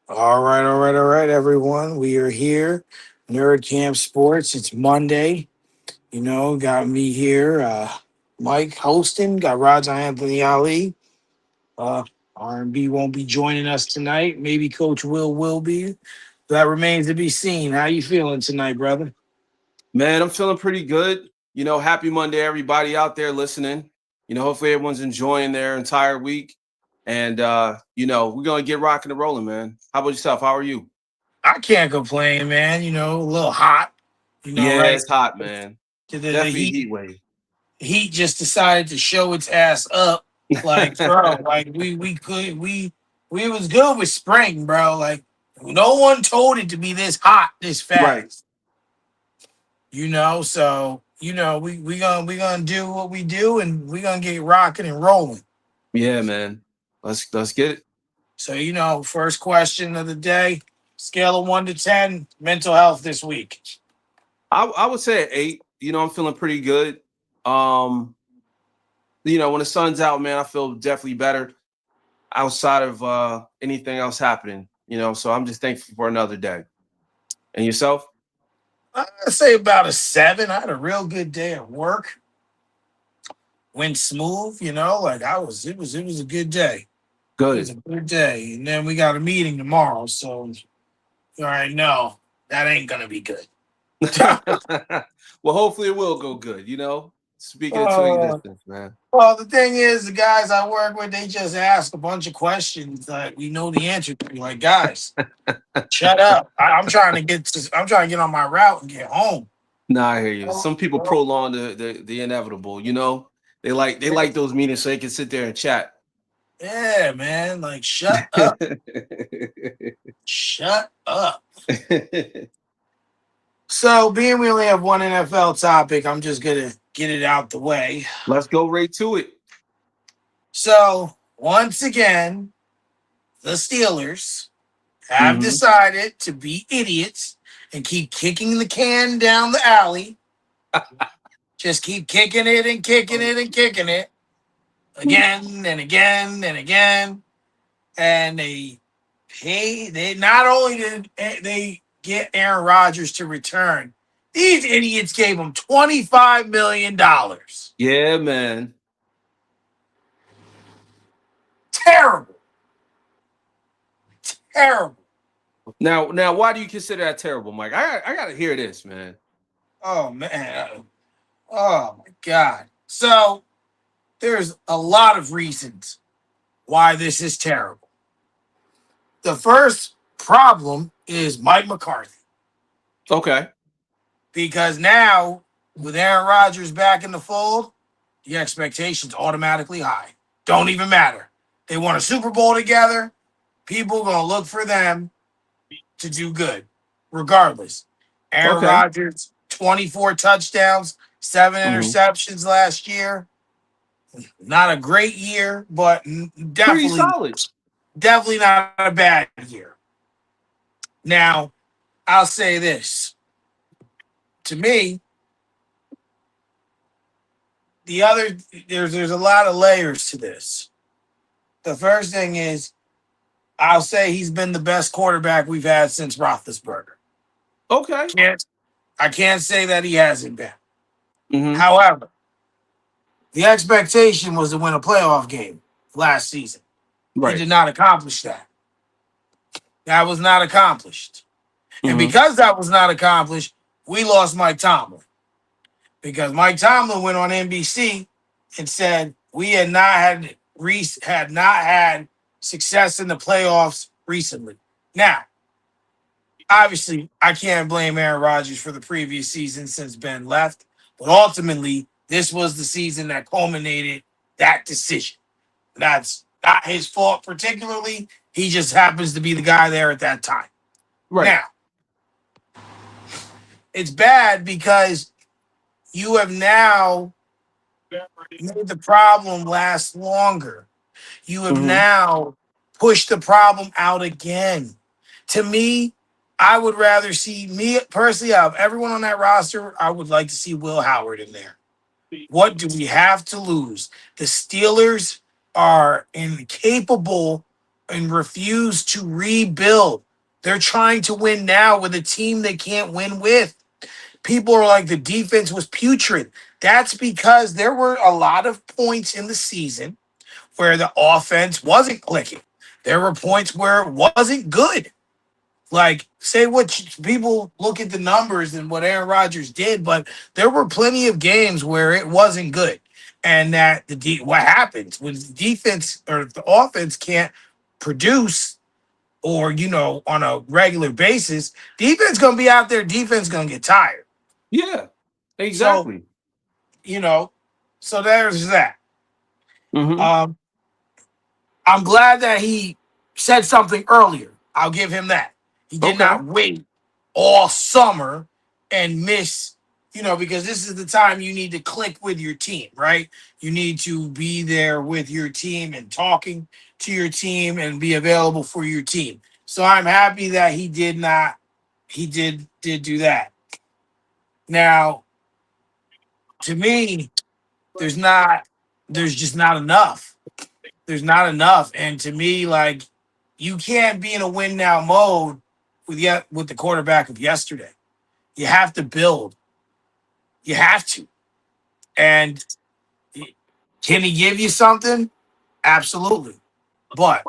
All right, everyone. We are here, Nerdcamp Sports. It's Monday. Got me here, Mike hosting. Got Raja Anthony Ali. Uh, R&B won't be joining us tonight. Maybe Coach will be. That remains to be seen. How you feeling tonight, brother? Man, I'm feeling pretty good. Happy Monday, everybody out there listening. Hopefully everyone's enjoying their entire week. And we're gonna get rocking and rolling, man. How about yourself? How are you? I can't complain, man. A little hot. Yeah, Right? it's hot, man. The Definitely a heat heat wave. Heat just decided to show its ass up. Like, bro, like we was good with spring, bro. Like, no one told it to be this hot this Right. fast. So we gonna do what we do, and we gonna get rocking and rolling. Yeah, man. Let's get it. So first question of the day: scale of 1 to 10, mental health this week. I would say an 8. I'm feeling pretty good. Um, when the sun's out, man, I feel definitely better outside of anything else happening. So I'm just thankful for another day. And yourself? I say about a 7. I had a real good day at work. Went smooth, like it was a good day. It was Good. a good day. And then we got a meeting tomorrow, so all right, no, that ain't gonna be good. Well, hopefully it will go good, Speaking it to uh, existence, man. well, the thing is, the guys I work with, they just ask a bunch of questions that we know the answer to. Like, guys, shut up. I'm trying to get on my route and get home. Nah, I hear you. Oh, Some people oh, prolong the inevitable, They like those meetings so they can sit there and chat. yeah, man. Like, shut up. Shut up. So, being we only have one NFL topic, I'm just gonna get it out the way. Let's go right to it. So, once again, the Steelers have Hmm. decided to be idiots and keep kicking the can down the alley. Just keep kicking it and kicking it and kicking it again and again and again. And they not only did they get Aaron Rodgers to return, these idiots gave him $25 million. Yeah, man. Terrible. Terrible. Now, why do you consider that terrible, Mike? I gotta hear this, man. Oh man. Oh my God. So there's a lot of reasons why this is terrible. The first problem is Mike McCarthy. Okay. Because now, with Aaron Rodgers back in the fold, the expectation's automatically high. Don't even matter. They won a Super Bowl together. People gonna look for them to do good, regardless. Aaron Okay. Rodgers, 24 touchdowns, 7 Hmm. interceptions last year. Not a great year, but Pretty definitely, solid. definitely not a bad year. Now, I'll say this. To me, the other there's a lot of layers to this. The first thing is I'll say he's been the best quarterback we've had since Roethlisberger. Okay. Can't I can't say that he hasn't been. Hmm. However, the expectation was to win a playoff game last season. He Right. did not accomplish that. That was not accomplished. And Hmm. because that was not accomplished, we lost Mike Tomlin. Because Mike Tomlin went on NBC and said we had not had success in the playoffs recently. Now, obviously, I can't blame Aaron Rodgers for the previous season since Ben left, but ultimately, this was the season that culminated that decision. That's not his fault particularly. He just happens to be the guy there at that time. Right. Now, it's bad because you have now made the problem last longer. You have Hmm. now pushed the problem out again. To me, I would rather see me personally out of everyone on that roster. I would like to see Will Howard in there. What do we have to lose? The Steelers are incapable and refuse to rebuild. They're trying to win now with a team they can't win with. People are like, the defense was putrid. That's because there were a lot of points in the season where the offense wasn't clicking. There were points where it wasn't good. Like, say what people look at the numbers and what Aaron Rodgers did, but there were plenty of games where it wasn't good. And that what happens when the defense or the offense can't produce, or on a regular basis, defense gonna be out there. Defense gonna get tired. Yeah, So exactly. you know, so there's that. Mm-hmm. Um, I'm glad that he said something earlier. I'll give him that. He did Okay. not wait all summer and miss, because this is the time you need to click with your team, right? You need to be there with your team and talking to your team and be available for your team. So I'm happy that he did not, he did do that. Now, to me, there's not, there's just not enough. There's not enough. And to me, like, you can't be in a win now mode with the quarterback of yesterday. You have to build. You have to. And can he give you something? Absolutely. But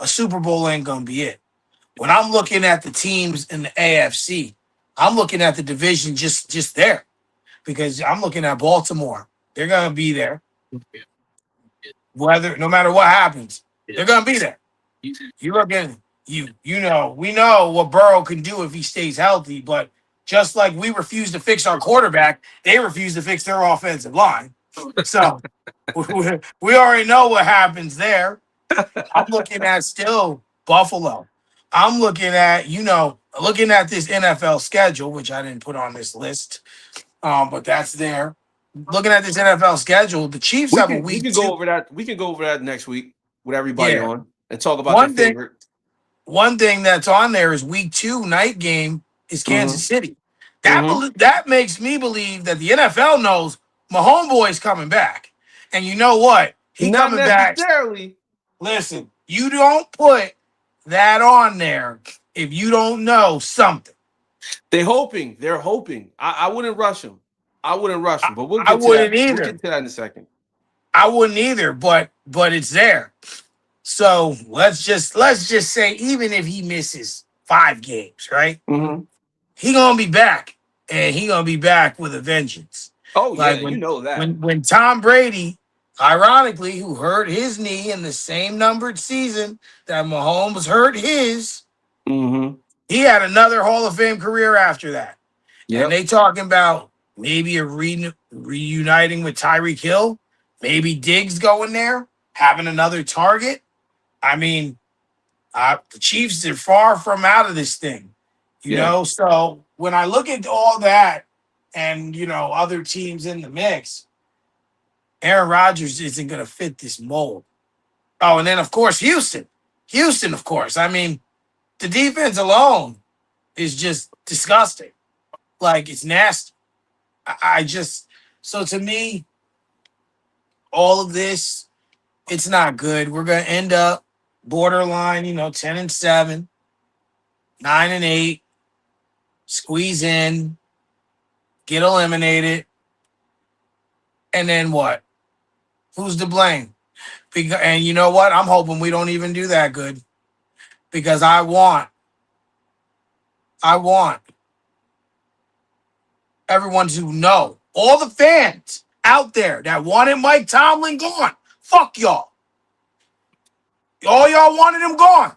a Super Bowl ain't gonna be it. When I'm looking at the teams in the AFC, I'm looking at the division just there, because I'm looking at Baltimore. They're gonna be there. Whether no matter what happens, they're gonna be there. You look at we know what Burrow can do if he stays healthy, but just like we refuse to fix our quarterback, they refuse to fix their offensive line. So we already know what happens there. I'm looking at still Buffalo. I'm looking at this NFL schedule, which I didn't put on this list, but that's there. Looking at this NFL schedule, the Chiefs We have a can we week can go two. over that. We can go over that next week with everybody Yeah, on and talk about their one thing favorite. One thing that's on there is week 2 night game is Mm-hmm. Kansas City. Mm-hmm. That makes me believe that the NFL knows my homeboy's coming back. And you know what? He Not coming back. necessarily. Listen, you don't put that on there if you don't know something. They're hoping. They're hoping. I wouldn't rush them. I wouldn't rush them. But we'll I get to wouldn't that. We'll either. get to that in a second. I wouldn't either, but it's there. So let's just say, even if he misses 5 games, right? Mm-hmm. He gonna be back, and he gonna be back with a vengeance. Oh yeah, Like you know that. when Tom Brady, ironically, who hurt his knee in the same numbered season that Mahomes hurt his, Mm-hmm. he had another Hall of Fame career after that. And Yep. they talking about maybe reuniting with Tyreek Hill, maybe Diggs going there, having another target. I mean, the Chiefs are far from out of this thing, Yeah. So when I look at all that and other teams in the mix, Aaron Rodgers isn't going to fit this mold. Oh, and then of course Houston, of course. I mean, the defense alone is just disgusting. Like, it's nasty. I just so to me, all of this, it's not good. We're going to end up borderline, 10-7, 9-8. Squeeze in, get eliminated, and then what? Who's to blame? And you know what? I'm hoping we don't even do that good, because I want everyone to know, all the fans out there that wanted Mike Tomlin gone. Fuck y'all. All y'all wanted him gone.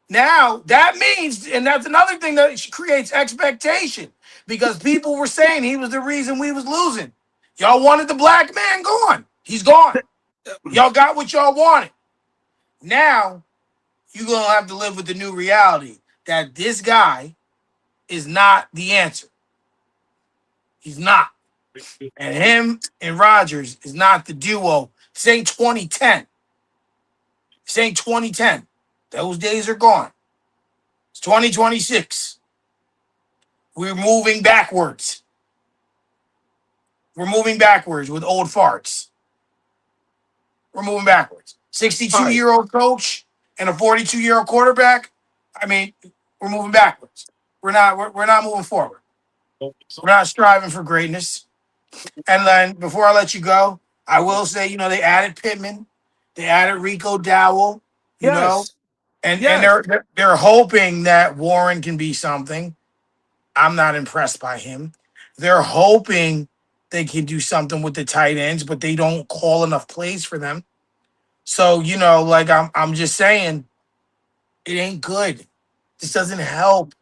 Now that means, and that's another thing that creates expectation, because people were saying he was the reason we was losing. Y'all wanted the black man gone. He's gone. Y'all got what y'all wanted. Now you're gonna have to live with the new reality that this guy is not the answer. He's not. And him and Rodgers is not the duo. This ain't 2010. This ain't 2010. Those days are gone. It's 2026. We're moving backwards. We're moving backwards with old farts. We're moving backwards. All right. 62-year-old coach and a 42-year-old quarterback, I mean, we're moving backwards. We're not moving forward. We're not striving for greatness. And then before I let you go, I will say, they added Pittman, they added Rico Dowell, you know, Yes. and Yes. they're hoping that Warren can be something. I'm not impressed by him. They're hoping they can do something with the tight ends, but they don't call enough plays for them. So, like I'm just saying, it ain't good. This doesn't help.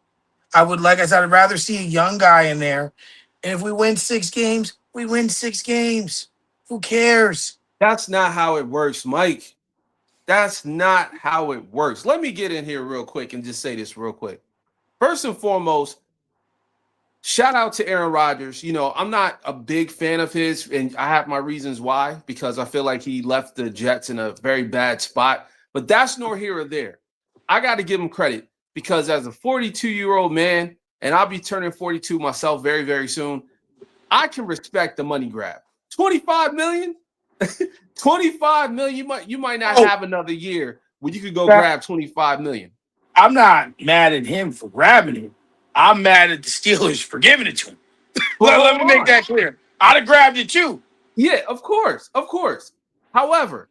Like I said, I'd rather see a young guy in there. And if we win 6 games, we win 6 games. Who cares? That's not how it works, Mike. That's not how it works. Let me get in here real quick and just say this real quick. First and foremost, shout out to Aaron Rodgers. I'm not a big fan of his, and I have my reasons why, because I feel like he left the Jets in a very bad spot. But that's nor here or there. I got to give him credit because as a 42-year-old man, and I'll be turning 42 myself very, very soon, I can respect the money grab. 25 million? 25 million. You might not have another year where you could go grab 25 million. I'm not mad at him for grabbing it. I'm mad at the Steelers for giving it to him. Let me make that clear. I'd have grabbed it too. Yeah, of course. However,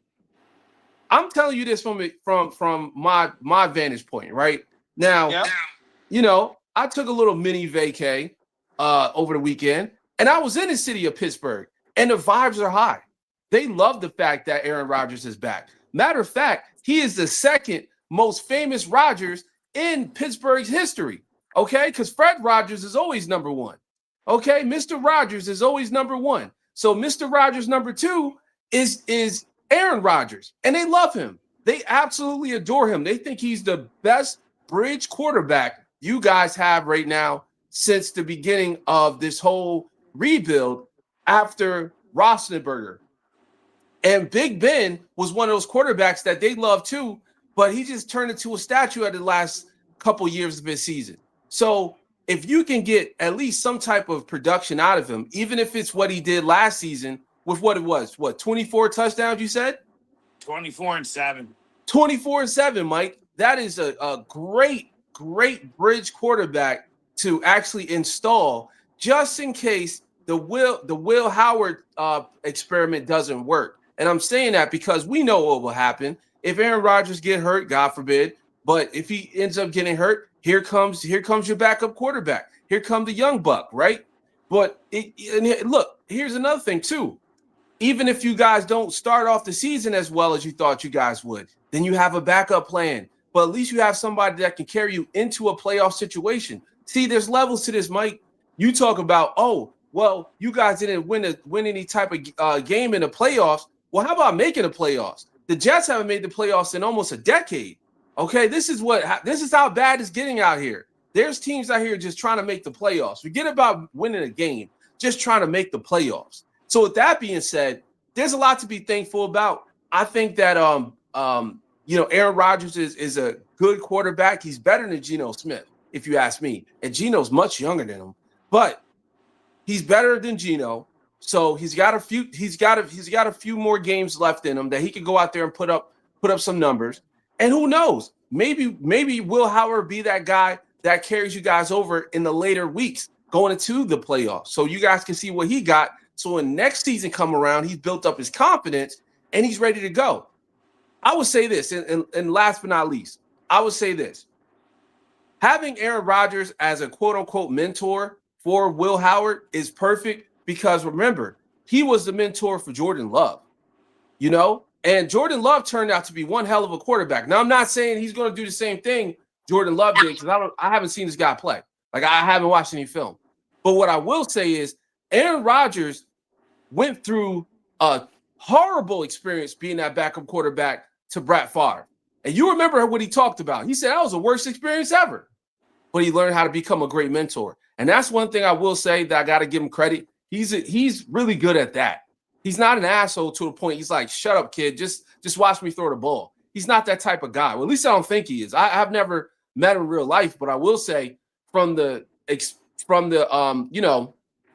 I'm telling you this from my vantage point, right? Now, I took a little mini vacay over the weekend, and I was in the city of Pittsburgh, and the vibes are high. They love the fact that Aaron Rodgers is back. Matter of fact, he is the second most famous Rodgers in Pittsburgh's history. Okay, because Fred Rodgers is always number one. Okay, Mr. Rodgers is always number one. So Mr. Rodgers number two is Aaron Rodgers, and they love him. They absolutely adore him. They think he's the best bridge quarterback you guys have right now since the beginning of this whole rebuild after Roethlisberger. And Big Ben was one of those quarterbacks that they love too, but he just turned into a statue at the last couple years of his season. So if you can get at least some type of production out of him, even if it's what he did last season with what it was, 24 touchdowns, you said? 24-7. 24-7, Mike. That is a great bridge quarterback to actually install just in case the Will Howard experiment doesn't work. And I'm saying that because we know what will happen if Aaron Rodgers get hurt, God forbid. But if he ends up getting hurt, here comes your backup quarterback. Here comes the young buck, right? But look, here's another thing too. Even if you guys don't start off the season as well as you thought you guys would, then you have a backup plan. But at least you have somebody that can carry you into a playoff situation. See, there's levels to this, Mike. You talk about, you guys didn't win any type of game in the playoffs. Well, how about making the playoffs? The Jets haven't made the playoffs in almost a decade. Okay, this is how bad it's getting out here. There's teams out here just trying to make the playoffs. Forget about winning a game, just trying to make the playoffs. So with that being said, there's a lot to be thankful about. I think that Aaron Rodgers is a good quarterback. He's better than Geno Smith, if you ask me. And Geno's much younger than him, but he's better than Geno. So he's got a few more games left in him that he can go out there and put up some numbers. And who knows? Maybe Will Howard be that guy that carries you guys over in the later weeks going into the playoffs. So you guys can see what he got. So when next season come around, he's built up his confidence and he's ready to go. I would say this, and last but not least, I would say this. Having Aaron Rodgers as a quote-unquote mentor for Will Howard is perfect because remember, he was the mentor for Jordan Love, and Jordan Love turned out to be one hell of a quarterback. Now, I'm not saying he's going to do the same thing Jordan Love did because I haven't seen this guy play. Like, I haven't watched any film. But what I will say is Aaron Rodgers went through a horrible experience being that backup quarterback to Brett Favre. And you remember what he talked about. He said that was the worst experience ever. But he learned how to become a great mentor. And that's one thing I will say that I got to give him credit. He's really good at that. He's not an asshole to the point he's like, shut up, kid. Just watch me throw the ball. He's not that type of guy. Well, at least I don't think he is. I've never met him in real life, but I will say from the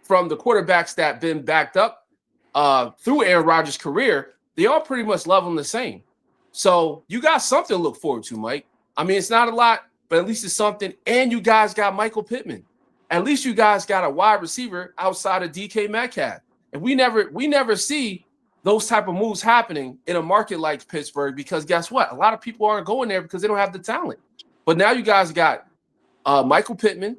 quarterbacks that been backed up through Aaron Rodgers' career, they all pretty much love him the same. So you got something to look forward to, Mike. I mean, it's not a lot, but at least it's something. And you guys got Michael Pittman. At least you guys got a wide receiver outside of DK Metcalf. And we never see those type of moves happening in a market like Pittsburgh, because guess what? A lot of people aren't going there because they don't have the talent. But now you guys got Michael Pittman,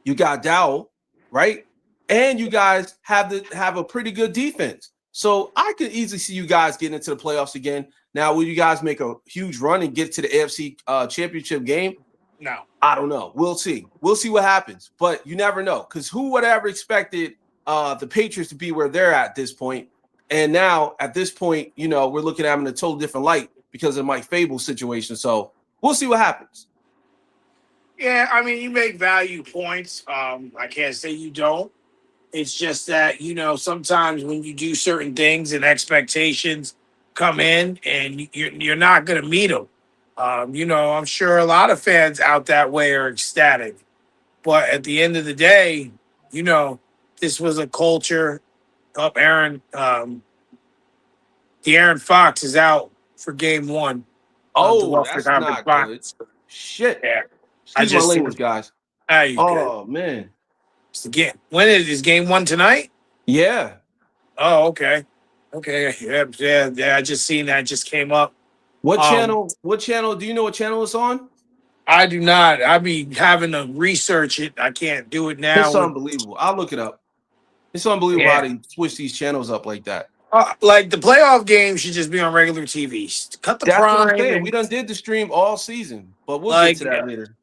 you got Dowell, right? And you guys have a pretty good defense. So I could easily see you guys getting into the playoffs again. Now, will you guys make a huge run and get to the AFC championship game? No. I don't know. We'll see. We'll see what happens. But you never know, because who would have ever expected the Patriots to be where they're at this point? And now, at this point, we're looking at them in a totally different light because of Mike Fable's situation. So we'll see what happens. Yeah, I mean, you make value points. I can't say you don't. It's just that, sometimes when you do certain things and expectations come in and you're not going to meet them. I'm sure a lot of fans out that way are ecstatic. But at the end of the day, this was a culture up. De'Aaron Fox is out for game one. Oh, that's not good. Shit. Yeah. Excuse my language, guys. Oh, good. Man. When is game one tonight? Yeah. Oh, okay. Okay. Yeah. I just seen that. Just came up. What channel? What channel? Do you know what channel it's on? I do not. I be having to research it. I can't do it now. It's unbelievable. I'll look it up. It's unbelievable how they switch these channels up like that. Like the playoff game should just be on regular TV. Cut the That's prime. what I'm saying. We done did the stream all season, but we'll get to that later.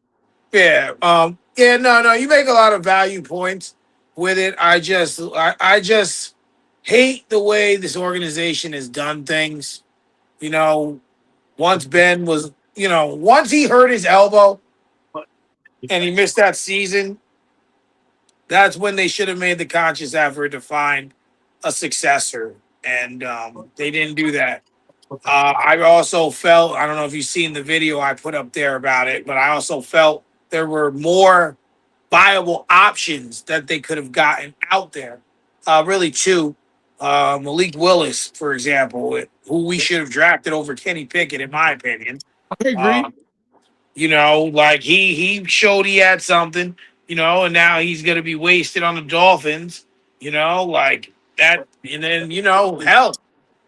Yeah. No. You make a lot of value points with it. I just hate the way this organization has done things. Once Ben was, once he hurt his elbow and he missed that season, that's when they should have made the conscious effort to find a successor. And they didn't do that. I also felt, I don't know if you've seen the video I put up there about it, but I also felt there were more viable options that they could have gotten out there. Really two. Malik Willis, for example, who we should have drafted over Kenny Pickett, in my opinion. I agree. Like he showed he had something, and now he's going to be wasted on the Dolphins, like that. And then, hell,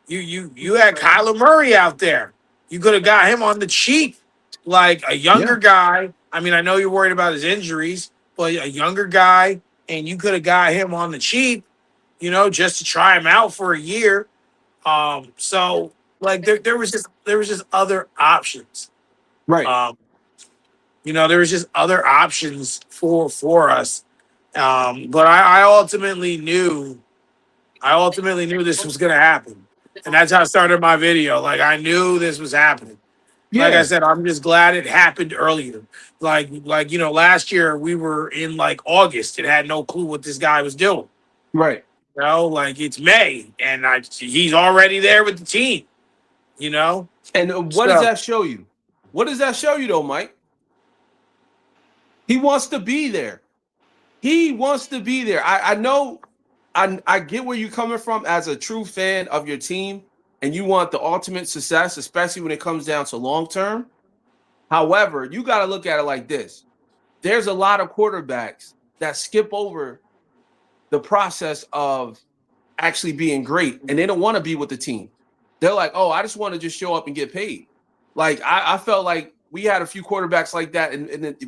you had Kyler Murray out there. You could have got him on the cheap, like a younger guy. I mean, I know you're worried about his injuries, but a younger guy, and you could have got him on the cheap, just to try him out for a year. So like there was just other options. Right. There was just other options for us. But I ultimately knew this was going to happen. And that's how I started my video. Like, I knew this was happening. Yeah. Like I said, I'm just glad it happened earlier. Like last year we were in like August and had no clue what this guy was doing. Right. Like it's May and he's already there with the team. And what does that show you? What does that show you though, Mike? He wants to be there. He wants to be there. I know. I get where you're coming from as a true fan of your team, and you want the ultimate success, especially when it comes down to long term. However, you got to look at it like this. There's a lot of quarterbacks that skip over the process of actually being great, and they don't want to be with the team. They're like, oh, I just want to just show up and get paid. Like, I felt like we had a few quarterbacks like that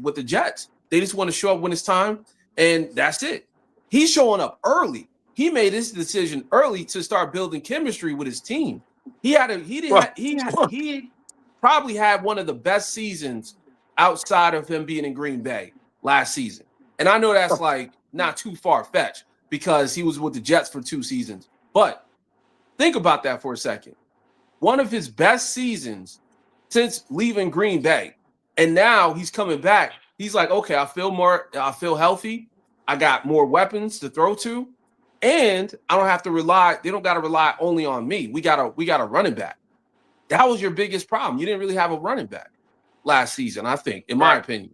with the Jets. They just want to show up when it's time, and that's it. He's showing up early. He made his decision early to start building chemistry with his team. He probably had one of the best seasons outside of him being in Green Bay last season. And I know that's like not too far-fetched because he was with the Jets for 2 seasons. But think about that for a second. One of his best seasons since leaving Green Bay. And now he's coming back. He's like, okay, I feel healthy. I got more weapons to throw to. And I don't have to they don't got to rely only on me. We got a running back. That was your biggest problem. You didn't really have a running back last season, I think, in my opinion.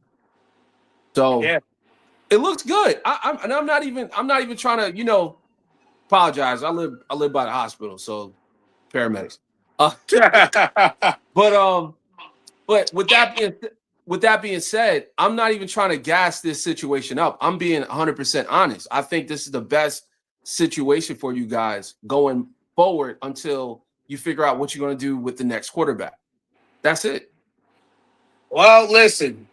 So it looks good. I'm not even trying to, apologize. I live by the hospital, so paramedics. Uh, but but with that being said, I'm not even trying to gas this situation up. I'm being 100% honest. I think this is the best situation for you guys going forward until you figure out what you're going to do with the next quarterback. That's it. Well, listen.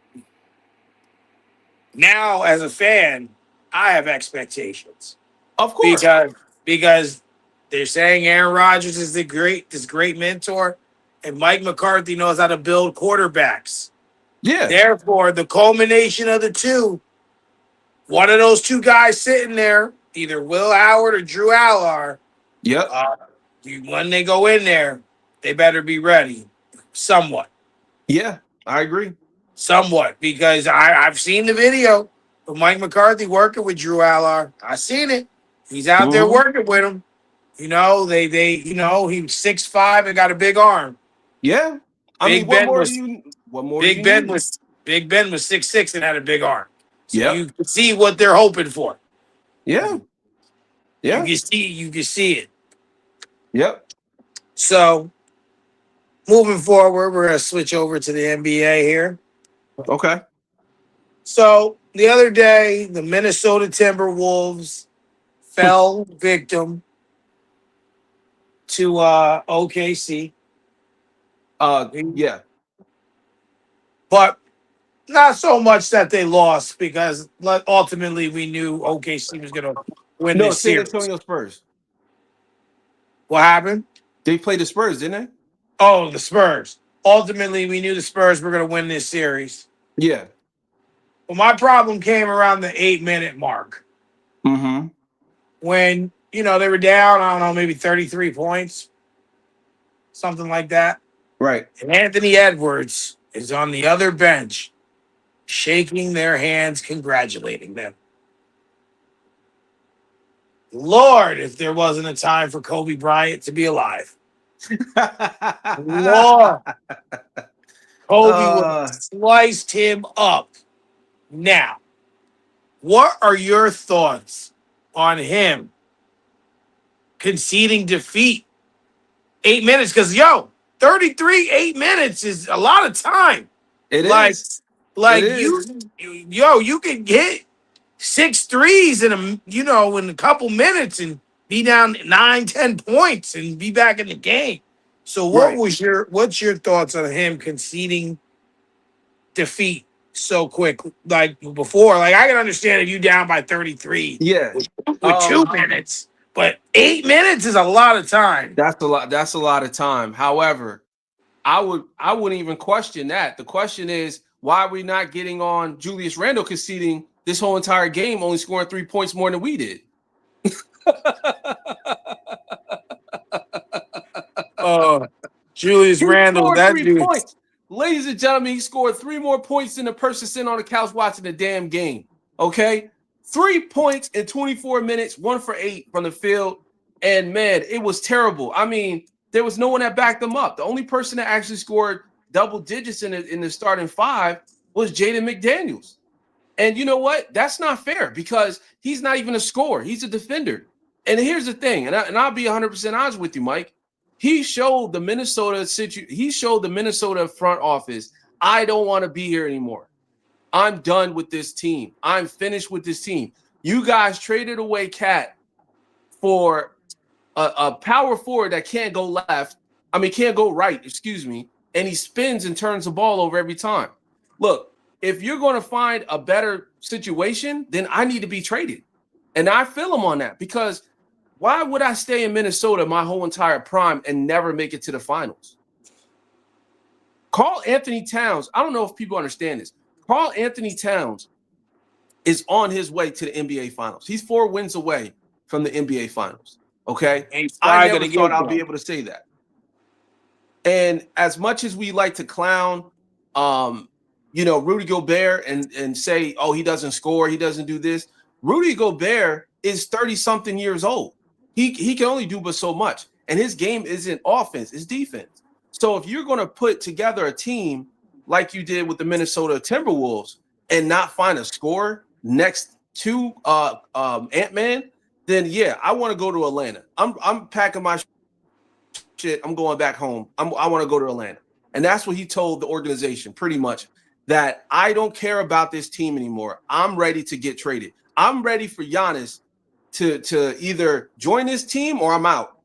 Now, as a fan, I have expectations Of course. because they're saying Aaron Rodgers is this great mentor, and Mike McCarthy knows how to build quarterbacks. Yeah. Therefore, the culmination of the two, one of those two guys sitting there, either Will Howard or Drew Allar, Yep. uh, when they go in there, they better be ready, somewhat, Yeah. I agree. because I've seen the video of Mike McCarthy working with Drew Allar. I seen it. He's out there Mm-hmm. working with him. He's 6'5" and got a big arm. Yeah. I mean, Big what Ben more do was you Big Ben need? was Big Ben was 6'6" and had a big arm. So Yep. you can see what they're hoping for. Yeah. Yeah. You can see it. Yep. So moving forward, we're gonna switch over to the NBA here. Okay. So the other day, the Minnesota Timberwolves fell victim to OKC. Yeah. But not so much that they lost, because ultimately we knew OKC was going to win No, this San series. Antonio Spurs. What happened? They played the Spurs, didn't Oh, the Spurs. Ultimately, we knew the Spurs were going to win this series. they? Yeah. But my problem came around the 8-minute mark Mm-hmm. when, they were down, I don't know, maybe 33 points, something like that. Right. And Anthony Edwards is on the other bench, shaking their hands, congratulating them. Lord, if there wasn't a time for Kobe Bryant to be alive. Lord, Kobe would have sliced him up. Now, what are your thoughts on him conceding defeat? 8 minutes, because 33, 8 minutes is a lot of time. It like, is. Like It is. you can get 6 threes in a couple minutes and be down 9-10 points and be back in the game. So Right. what's your thoughts on him conceding defeat so quick? Like before, like I can understand if you down by 33 Yeah. with 2 minutes, but 8 minutes is a lot of time. That's a lot. That's a lot of time. However, I wouldn't even question that. The question is, why are we not getting on Julius Randle conceding this whole entire game, only scoring 3 points more than we did? Julius He Randle, scored that 3 dude. points. Ladies and gentlemen, he scored 3 more points than the person sitting on the couch watching the damn game. Okay? 3 points in 24 minutes, 1 for 8 from the field. And man, it was terrible. I mean, there was no one that backed them up. The only person that actually scored double digits in the starting 5 was Jaden McDaniels. And you know what? That's not fair, because he's not even a scorer. He's a defender. And here's the thing, and I'll be 100% honest with you, Mike. He showed the Minnesota front office, I don't want to be here anymore. I'm done with this team. I'm finished with this team. You guys traded away Cat for a power forward that can't go can't go right, excuse me, and he spins and turns the ball over every time. Look, if you're going to find a better situation, then I need to be traded. And I feel him on that, because why would I stay in Minnesota my whole entire prime and never make it to the finals? Karl Anthony Towns, I don't know if people understand this. Karl Anthony Towns is on his way to the NBA finals. He's 4 wins away from the NBA finals. Okay? I never thought I'll be able to say that. And as much as we like to clown Rudy Gobert and say, oh, he doesn't score, he doesn't do this. Rudy Gobert is 30-something years old. He can only do but so much. And his game isn't offense, it's defense. So if you're going to put together a team like you did with the Minnesota Timberwolves and not find a scorer next to Ant-Man, then yeah, I want to go to Atlanta. I'm packing my shit, I'm going back home. I want to go to Atlanta. And that's what he told the organization pretty much, that I don't care about this team anymore. I'm ready to get traded. I'm ready for Giannis to either join this team or I'm out,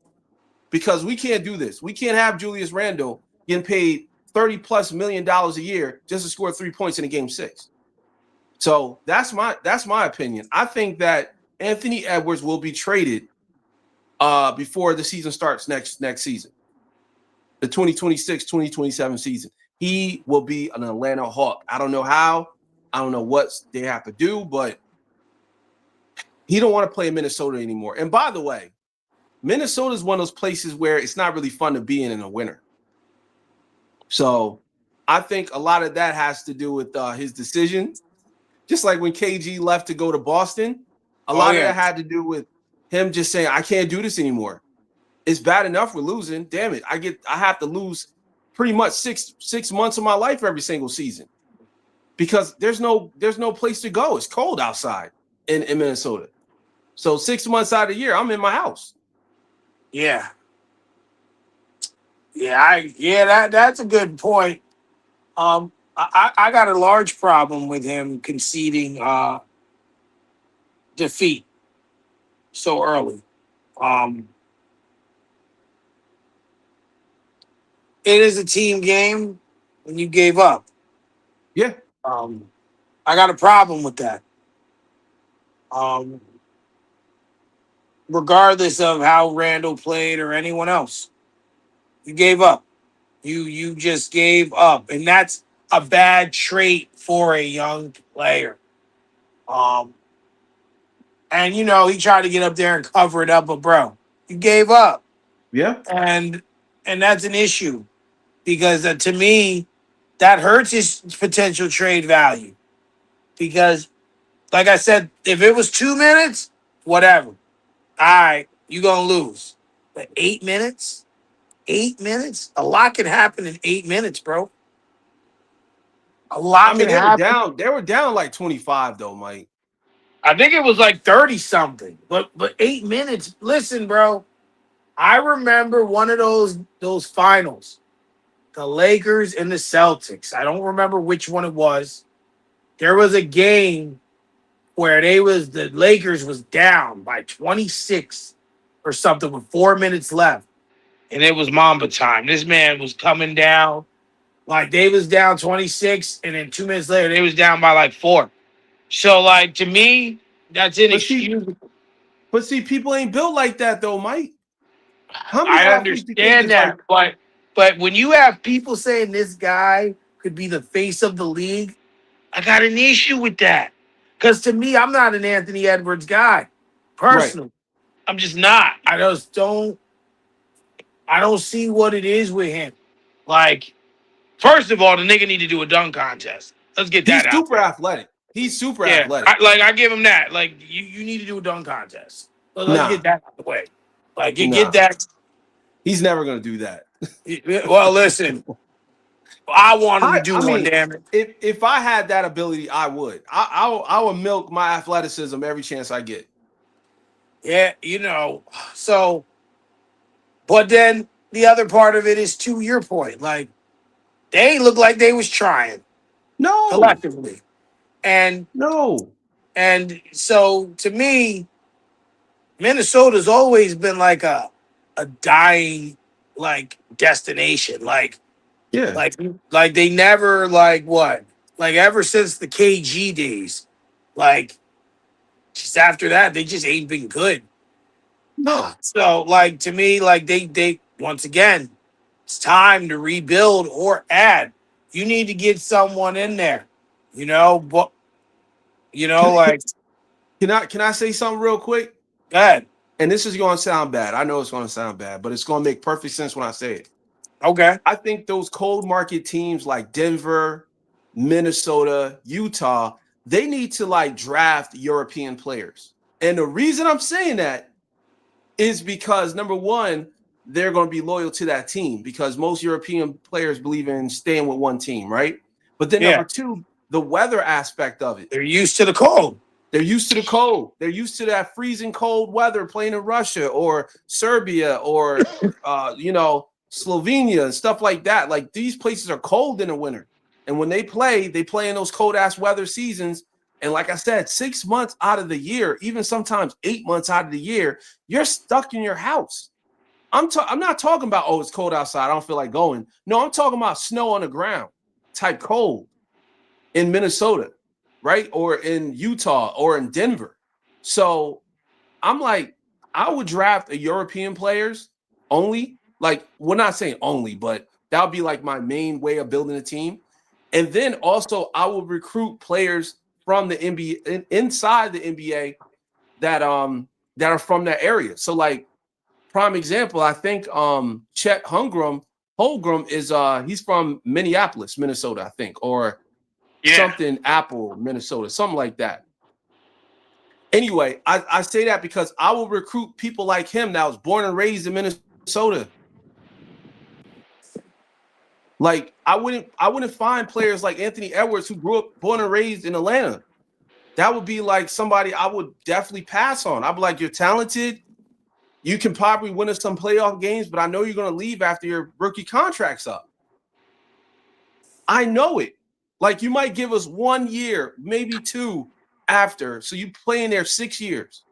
because we can't do this. We can't have Julius Randle getting paid $30+ million a year just to score 3 points in a game 6. So that's my opinion. I think that Anthony Edwards will be traded before the season starts next season, the 2026-2027 season. He will be an Atlanta Hawk. I don't know how. I don't know what they have to do, but he don't want to play in Minnesota anymore. And by the way, Minnesota is one of those places where it's not really fun to be in the winter. So I think a lot of that has to do with his decision. Just like when KG left to go to Boston, a lot of that had to do with him just saying, I can't do this anymore. It's bad enough we're losing. Damn it. I have to lose pretty much six months of my life every single season, because there's no place to go. It's cold outside in Minnesota. So 6 months out of the year, I'm in my house. Yeah. That's a good point. I got a large problem with him conceding defeat so early. It is a team game when you gave up. Yeah. I got a problem with that. Regardless of how Randall played or anyone else, you gave up. You just gave up, and that's a bad trait for a young player. And he tried to get up there and cover it up, but bro, you gave up. Yeah. And that's an issue, because to me, that hurts his potential trade value. Because, like I said, if it was 2 minutes, whatever. All right, you're going to lose. But 8 minutes? 8 minutes? A lot can happen in 8 minutes, bro. A lot can happen. They were down like 25 though, Mike. I think it was like 30 something. But 8 minutes. Listen, bro. I remember one of those finals. The Lakers and the Celtics. I don't remember which one it was. There was a game where the Lakers was down by 26 or something with 4 minutes left. And it was Mamba time. This man was coming down. Like, they was down 26, and then 2 minutes later, they was down by like 4. So, like, to me, that's inexcusable. But see, people ain't built like that, though, Mike. How many I athletes do you think understand that, but when you have people saying this guy could be the face of the league, I got an issue with that. Because to me, I'm not an Anthony Edwards guy, personally. Right. I'm just not. I don't see what it is with him. Like, first of all, the nigga need to do a dunk contest. Let's get that out. He's super athletic. He's super athletic. I give him that. Like, you need to do a dunk contest. Let's get that out of the way. Like, get that. He's never going to do that. Well, listen. I want him to do one, damn it. If I had that ability, I would. I would milk my athleticism every chance I get. Yeah, so, but then the other part of it is, to your point, like, they look like they was trying. No. Collectively. And so, to me, Minnesota's always been like a dying, like, destination. Like, yeah. Like they never, like, what? Like, ever since the KG days, like, just after that, they just ain't been good. No. So, like, to me, like, they once again, it's time to rebuild or add. You need to get someone in there, but, like. Can I say something real quick? Go ahead. And this is going to sound bad. I know it's going to sound bad, but it's going to make perfect sense when I say it. Okay. I think those cold market teams like Denver, Minnesota, Utah, they need to, like, draft European players. And the reason I'm saying that is because, number one, they're going to be loyal to that team, because most European players believe in staying with one team, right? But then number two, the weather aspect of it. They're used to the cold. They're used to the cold. They're used to that freezing cold weather playing in Russia or Serbia or Slovenia and stuff like that. Like these places are cold in the winter. And when they play in those cold ass weather seasons. And like I said, 6 months out of the year, even sometimes 8 months out of the year, you're stuck in your house. I'm not talking about, oh, it's cold outside, I don't feel like going. No, I'm talking about snow on the ground type cold in Minnesota, right? Or in Utah or in Denver. So I'm like, I would draft a European players only. Like, we're not saying only, but that would be like my main way of building a team. And then also I will recruit players from the NBA inside the NBA that are from that area. So like prime example, I think Chet Holmgren is he's from Minneapolis, Minnesota, I think, or something Apple, Minnesota, something like that. Anyway, I say that because I will recruit people like him that was born and raised in Minnesota. Like I wouldn't find players like Anthony Edwards who grew up born and raised in Atlanta. That would be like somebody I would definitely pass on. I'd be like, you're talented. You can probably win us some playoff games, but I know you're going to leave after your rookie contract's up. I know it. Like you might give us 1 year, maybe 2 after. So you play in there 6 years.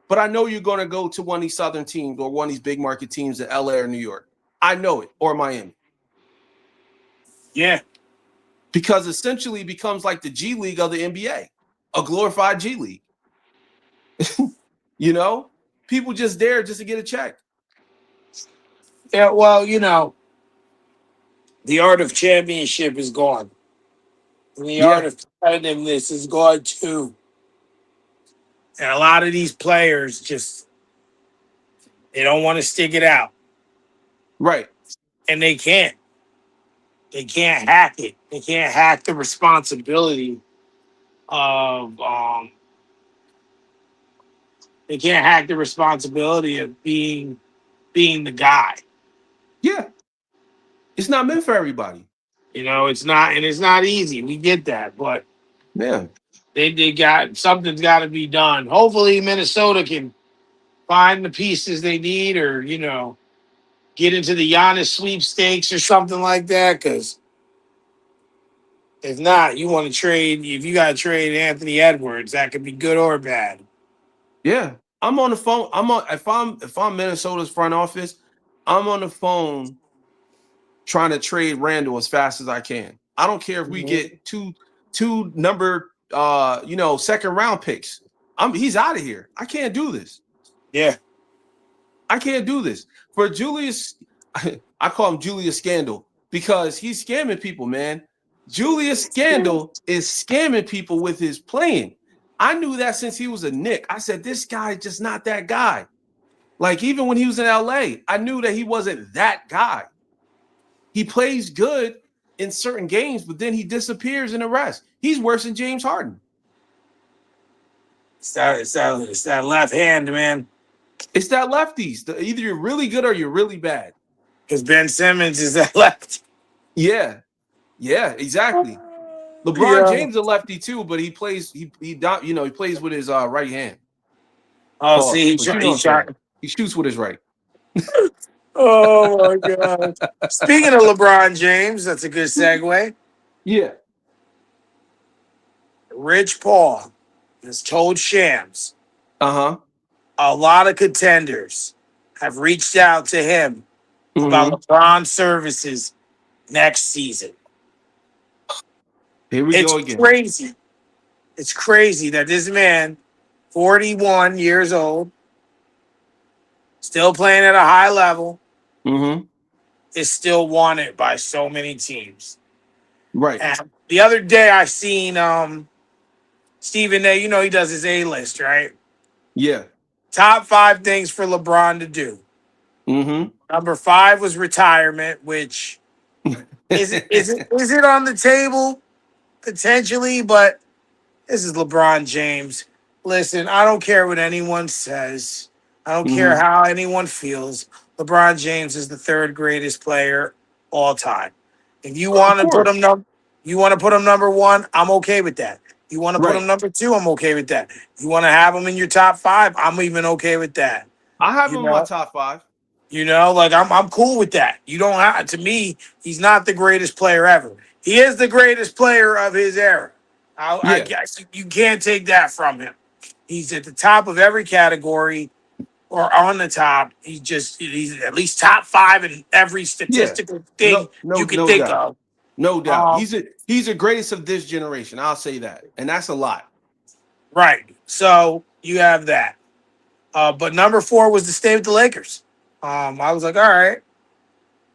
But I know you're going to go to one of these Southern teams or one of these big market teams in LA or New York. I know it. Or Miami. Yeah. Because essentially it becomes like the G League of the NBA, a glorified G League. You know, people just there just to get a check. Yeah, well, the art of championship is gone. And the art of competitiveness is gone too. And a lot of these players they don't want to stick it out. Right. And they can't. They can't hack it. They can't hack the responsibility of they can't hack the responsibility of being the guy. Yeah. It's not meant for everybody. It's not, and it's not easy. We get that, but Yeah. they got something's got to be done. Hopefully, Minnesota can find the pieces they need, or get into the Giannis sweepstakes or something like that. Because if not, you want to trade. If you got to trade Anthony Edwards, that could be good or bad. Yeah. I'm on the phone. If I'm Minnesota's front office, I'm on the phone trying to trade Randall as fast as I can. I don't care if we get two number second round picks. He's out of here. I can't do this. Yeah. I can't do this. For Julius, I call him Julius Scandal because he's scamming people, man. Julius Scandal is scamming people with his playing. I knew that since he was a Knick. I said, this guy just not that guy. Like, even when he was in LA, I knew that he wasn't that guy. He plays good in certain games, but then he disappears in the rest. He's worse than James Harden. It's that left hand, man. It's that lefties. Either you're really good or you're really bad. Because Ben Simmons is that left. Yeah. Yeah, exactly. LeBron James is a lefty too, but he plays he plays with his right hand. Oh, see, he shoots with his right. Oh my God. Speaking of LeBron James, that's a good segue. Yeah. Rich Paul has told Shams a lot of contenders have reached out to him about LeBron's services next season. Here we go again. Crazy. It's crazy that this man, 41 years old, still playing at a high level, is still wanted by so many teams. Right. And the other day I seen Stephen A. He does his A-list, right? Yeah. Top 5 things for LeBron to do. Number 5 was retirement, which is it on the table? Potentially, but this is LeBron James. Listen, I don't care what anyone says. I don't care how anyone feels. LeBron James is the 3rd greatest player all time. If you want to put him number 1, I'm okay with that. You want to put Right. him number 2? I'm okay with that. You want to have him in your top 5? I'm even okay with that. I have You him in my know, top 5. like I'm cool with that. You don't have to me. He's not the greatest player ever. He is the greatest player of his era. I Yeah. guess you can't take that from him. He's at the top of every category or on the top. He's at least top 5 in every Yeah. statistical thing No, no, you can no think doubt. of. No doubt. Um, He's the greatest of this generation. I'll say that. And that's a lot. right. So you have that. But number 4 was to stay with the Lakers. I was like, all right.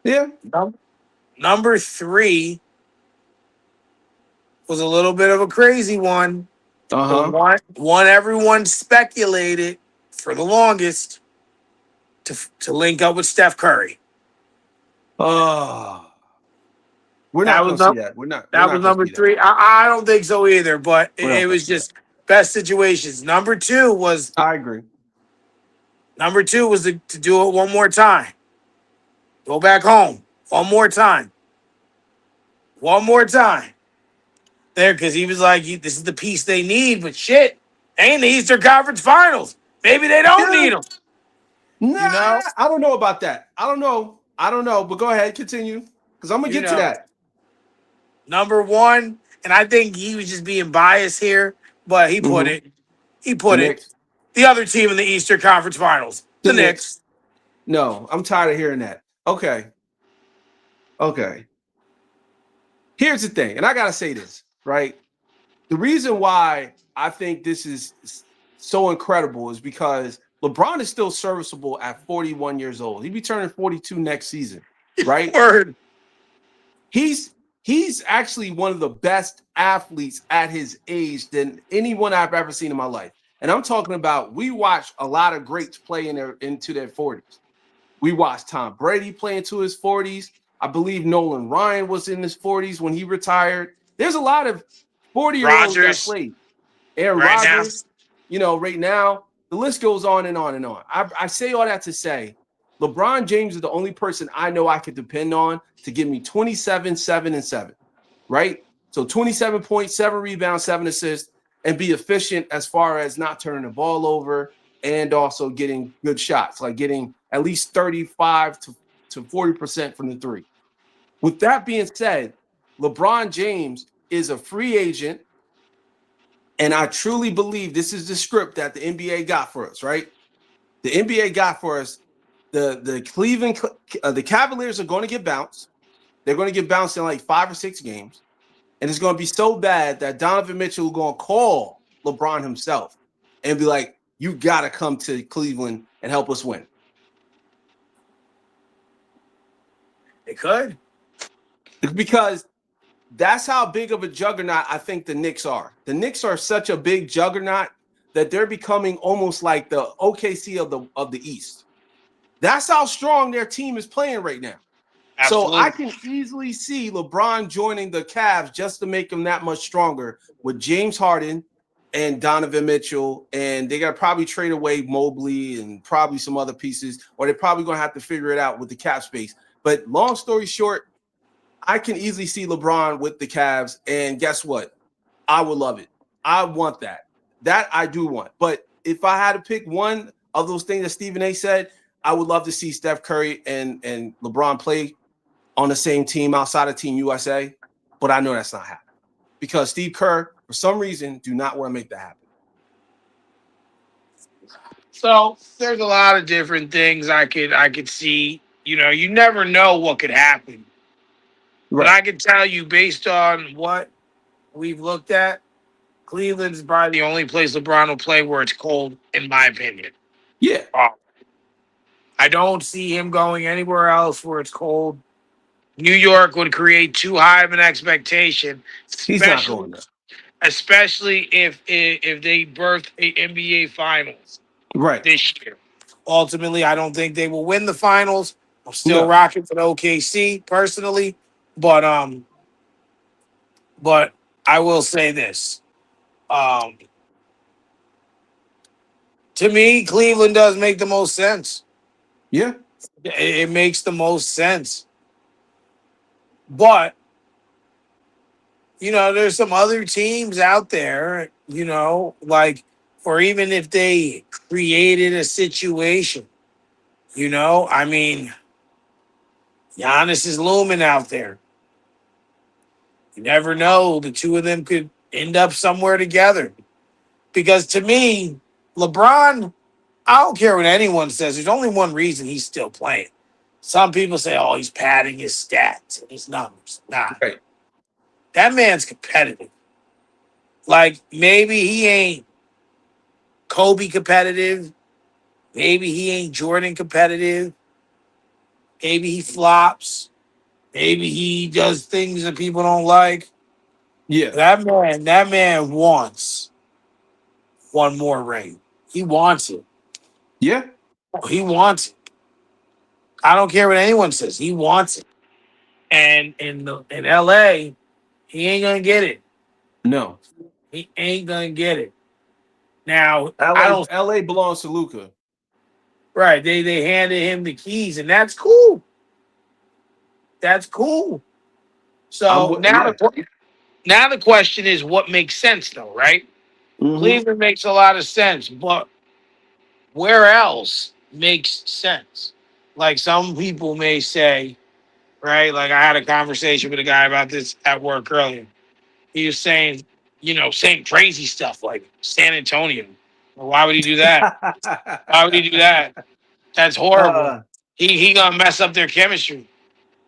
Yeah. Number 3 was a little bit of a crazy one. The Uh-huh. one everyone speculated for the longest to link up with Steph Curry. Oh. We're That not was gonna see num- that. We're that not was gonna number see that. 3. I don't think so either, but We're it not gonna was see that. just best situations. I agree. Number two was to do it one more time. Go back home one more time. One more time. There, because he was like, this is the piece they need, but shit, ain't the Eastern Conference Finals. Maybe they don't Yeah. need him. Nah, You know? I don't know about that. I don't know. But go ahead, continue. Because I'm gonna You get to know. that. Number one, and I think he was just being biased here, but he put Mm-hmm. it. He The put it. Knicks. The other team in the Eastern Conference Finals, The the Knicks. Knicks. No, I'm tired of hearing that. Okay. Okay. Here's the thing, and I gotta say this, right? The reason why I think this is so incredible is because LeBron is still serviceable at 41 years old. He'll be turning 42 next season, right? Word. He's he's actually one of the best athletes at his age than anyone I've ever seen in my life. And I'm talking about we watch a lot of greats play into their 40s. We watched Tom Brady play into his 40s. I believe Nolan Ryan was in his 40s when he retired. There's a lot of 40-year-olds that Rodgers, played. Aaron right now. Rodgers, right now, the list goes on and on and on. I say all that to say LeBron James is the only person I know I could depend on to give me 27, 7, and 7, right? So 27 points, 7 rebounds, 7 assists, and be efficient as far as not turning the ball over and also getting good shots, like getting at least 35 to 40% from the three. With that being said, LeBron James is a free agent, and I truly believe this is the script that the NBA got for us, right? The NBA got for us the Cavaliers are going to get bounced. They're going to get bounced in like 5 or 6 games. And it's going to be so bad that Donovan Mitchell is going to call LeBron himself and be like, you got to come to Cleveland and help us win. They could. Because that's how big of a juggernaut I think the Knicks are. The Knicks are such a big juggernaut that they're becoming almost like the OKC of the East. That's how strong their team is playing right now. So I Absolutely. can easily see LeBron joining the Cavs just to make them that much stronger with James Harden and Donovan Mitchell. And they got to probably trade away Mobley and probably some other pieces, or they're probably going to have to figure it out with the cap space. But long story short, I can easily see LeBron with the Cavs. And guess what? I would love it. I want that. That I do want. But if I had to pick one of those things that Stephen A said, I would love to see Steph Curry and LeBron play on the same team outside of Team USA, but I know that's not happening because Steve Kerr, for some reason, do not want to make that happen. So there's a lot of different things I could see. You never know what could happen. But Right. I can tell you based on what we've looked at, Cleveland's probably the only place LeBron will play where it's cold, in my opinion. Yeah. I don't see him going anywhere else where it's cold. New York would create too high of an expectation, He's not especially going there. especially if they birth a NBA Finals Right. this year. Ultimately, I don't think they will win the finals. I'm still No. rocking for the OKC personally, but but I will say this. Um, to me, Cleveland does make the most sense. Yeah. It makes the most sense. But there's some other teams out there, like, or even if they created a situation, I mean, Giannis is looming out there. You never know. The two of them could end up somewhere together. Because to me, LeBron, I don't care what anyone says. There's only one reason he's still playing. Some people say, oh, he's padding his stats and his numbers. Nah, Right. that man's competitive. Like, maybe he ain't Kobe competitive. Maybe he ain't Jordan competitive. Maybe he flops. Maybe he does things that people don't like. Yeah. That man wants one more ring. He wants it. Yeah. He wants it. I don't care what anyone says. He wants it. And in LA, he ain't gonna get it. No. He ain't gonna get it. Now, I LA don't LA belongs to Luca. right. They handed him the keys, and that's cool. That's cool. So Yeah. now the question is what makes sense though, right? Mm-hmm. Cleveland makes a lot of sense, but where else makes sense? Like some people may say, right? Like I had a conversation with a guy about this at work earlier. He was saying, saying crazy stuff like San Antonio. Well, why would he do that? Why would he do that? That's horrible. uh He gonna mess up their chemistry,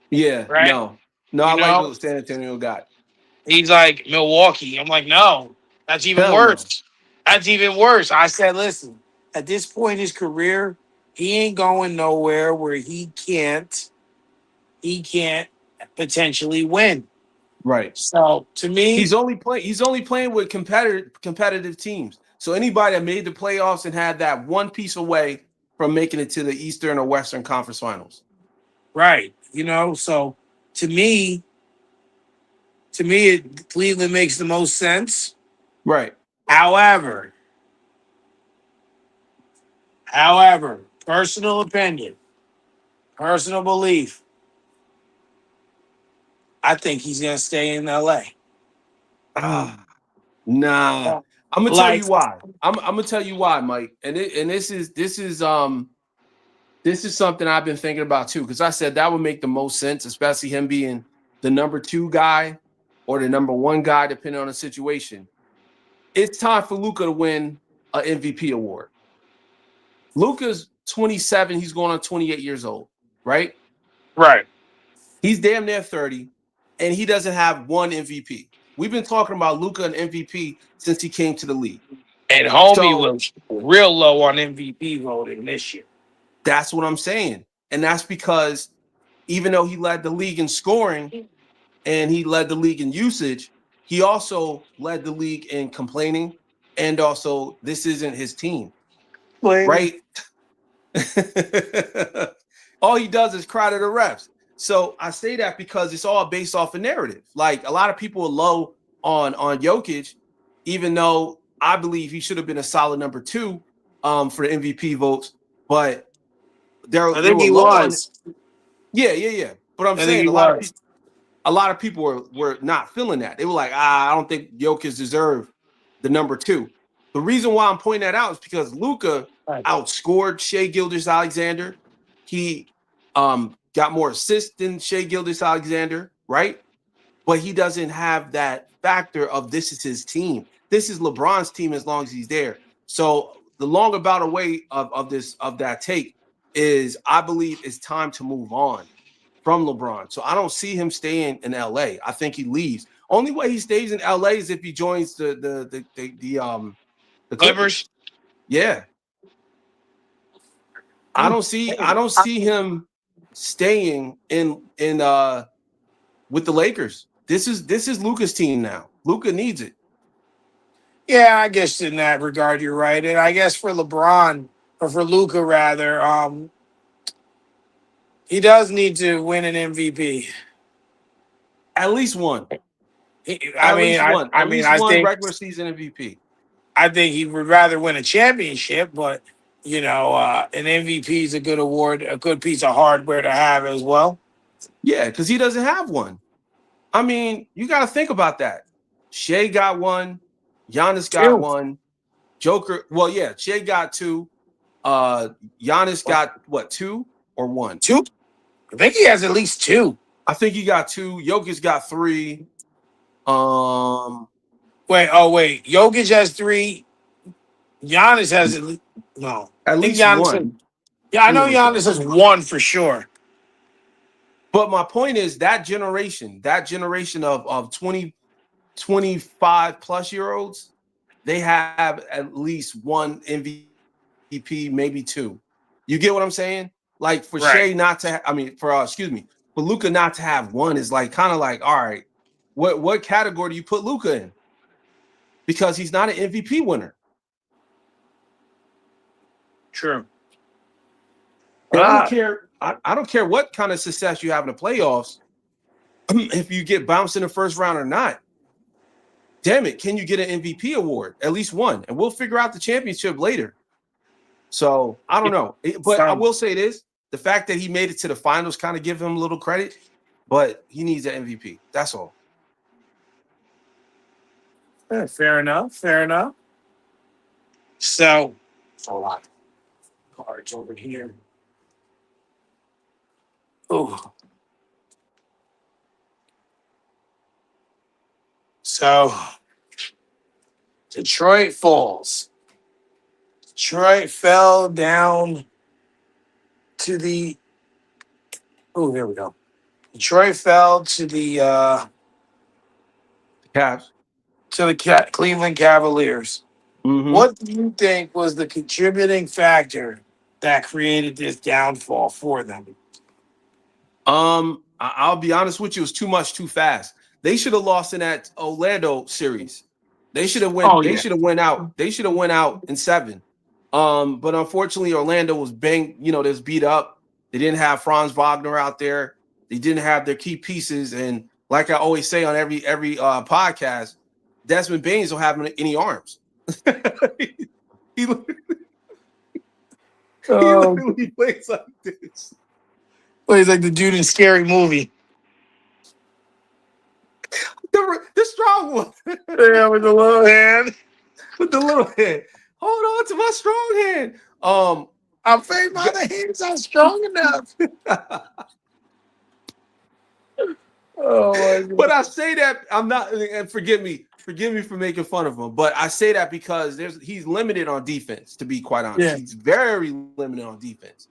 yeah, right? no. No, I You like know, what San Antonio got. he's like Milwaukee. I'm like, no, that's even Hell no. worse. That's even worse. I said, listen, at this point in his career, he ain't going nowhere where he can't potentially win. Right. So to me, He's only playing with competitive teams. So anybody that made the playoffs and had that one piece away from making it to the Eastern or Western Conference Finals. right, so to me, Cleveland makes the most sense. Right. However, personal opinion, personal belief, I think he's gonna stay in LA. Ah, nah. I'm gonna tell Like, you why. I'm gonna tell you why, Mike. And this is something I've been thinking about too, because I said that would make the most sense, especially him being the number two guy or the number one guy, depending on the situation. It's time for Luka to win an MVP award. Luka's 27, he's going on 28 years old, right? right. He's damn near 30, and he doesn't have one MVP. We've been talking about Luka and MVP since he came to the league. And homie So was real low on MVP voting this year. that's what I'm saying. And that's because even though he led the league in scoring and he led the league in usage, he also led the league in complaining. And also, this isn't his team, Blaming. right? All he does is cry to the refs. So I say that because it's all based off a narrative. Like a lot of people are low on Jokic, even though I believe he should have been a solid number two for the MVP votes. But I they think were he low on. was. Yeah. But I'm I think saying he was. a lot of people were not feeling that. They were like, I don't think Jokic deserved the number two. The reason why I'm pointing that out is because Luka Right. outscored Shea Gilgeous-Alexander. He got more assists than Shea Gilgeous-Alexander, right? But he doesn't have that factor of this is his team. This is LeBron's team as long as he's there. So the long about away of that take is I believe it's time to move on from LeBron. So I don't see him staying in LA. I think he leaves. Only way he stays in LA is if he joins the Clippers. Clippers. Yeah. I don't see him staying in with the Lakers. This is Luka's team now. Luka needs it. Yeah, I guess in that regard you're right. And I guess for LeBron or for Luca rather, he does need to win an MVP. At least one. He, I At mean, least I, one. I At mean, least I one think, regular season MVP. I think he would rather win a championship, but an MVP is a good award, a good piece of hardware to have as well. Yeah, because he doesn't have one. I mean, you got to think about that. Shea got one. Giannis got Two. one. Joker. Well, yeah, Shea got two. Giannis got what, two or one? Two. I think he has at least two. I think he got two. Jokic got three. Wait. Jokic has three. Giannis has at least no. At I think least Giannis. one. Yeah, I Let me know look it up. Giannis has one for sure. But my point is that generation of 20, 25 plus year olds, they have at least one MVP, maybe two. You get what I'm saying? Like for Right. Shea not to, for Luka not to have one is like kind of like, all right, what category do you put Luka in? Because he's not an MVP winner. True. And I don't care. I don't care what kind of success you have in the playoffs. If you get bounced in the first round or not, damn it, can you get an MVP award? At least one. And we'll figure out the championship later. So I don't know. But I will say this. The fact that he made it to the finals kind of give him a little credit, but he needs an MVP. That's all. Yeah, fair enough. So, a lot of cards over here. Oh. So, Detroit falls. Detroit fell down to the. Oh, here we go. Detroit fell to the Cavs. Cleveland Cavaliers. Mm-hmm. What do you think was the contributing factor that created this downfall for them? I'll be honest with you, it was too much too fast. They should have lost in that Orlando series. They should have went. They should have went out. They should have went out in 7. But unfortunately, Orlando was banged. They was beat up. They didn't have Franz Wagner out there. They didn't have their key pieces. And like I always say on every podcast, Desmond Baines don't have any arms. he literally plays like this. Plays like the dude in Scary Movie. The strong one. Yeah, with the little hand. With the little hand. Hold on to my strong hand. I'm afraid my other hand's not strong enough. Oh my God. But I say that I'm not, and forgive me for making fun of him, but I say that because he's limited on defense, to be quite honest. Yeah. He's very limited on defense.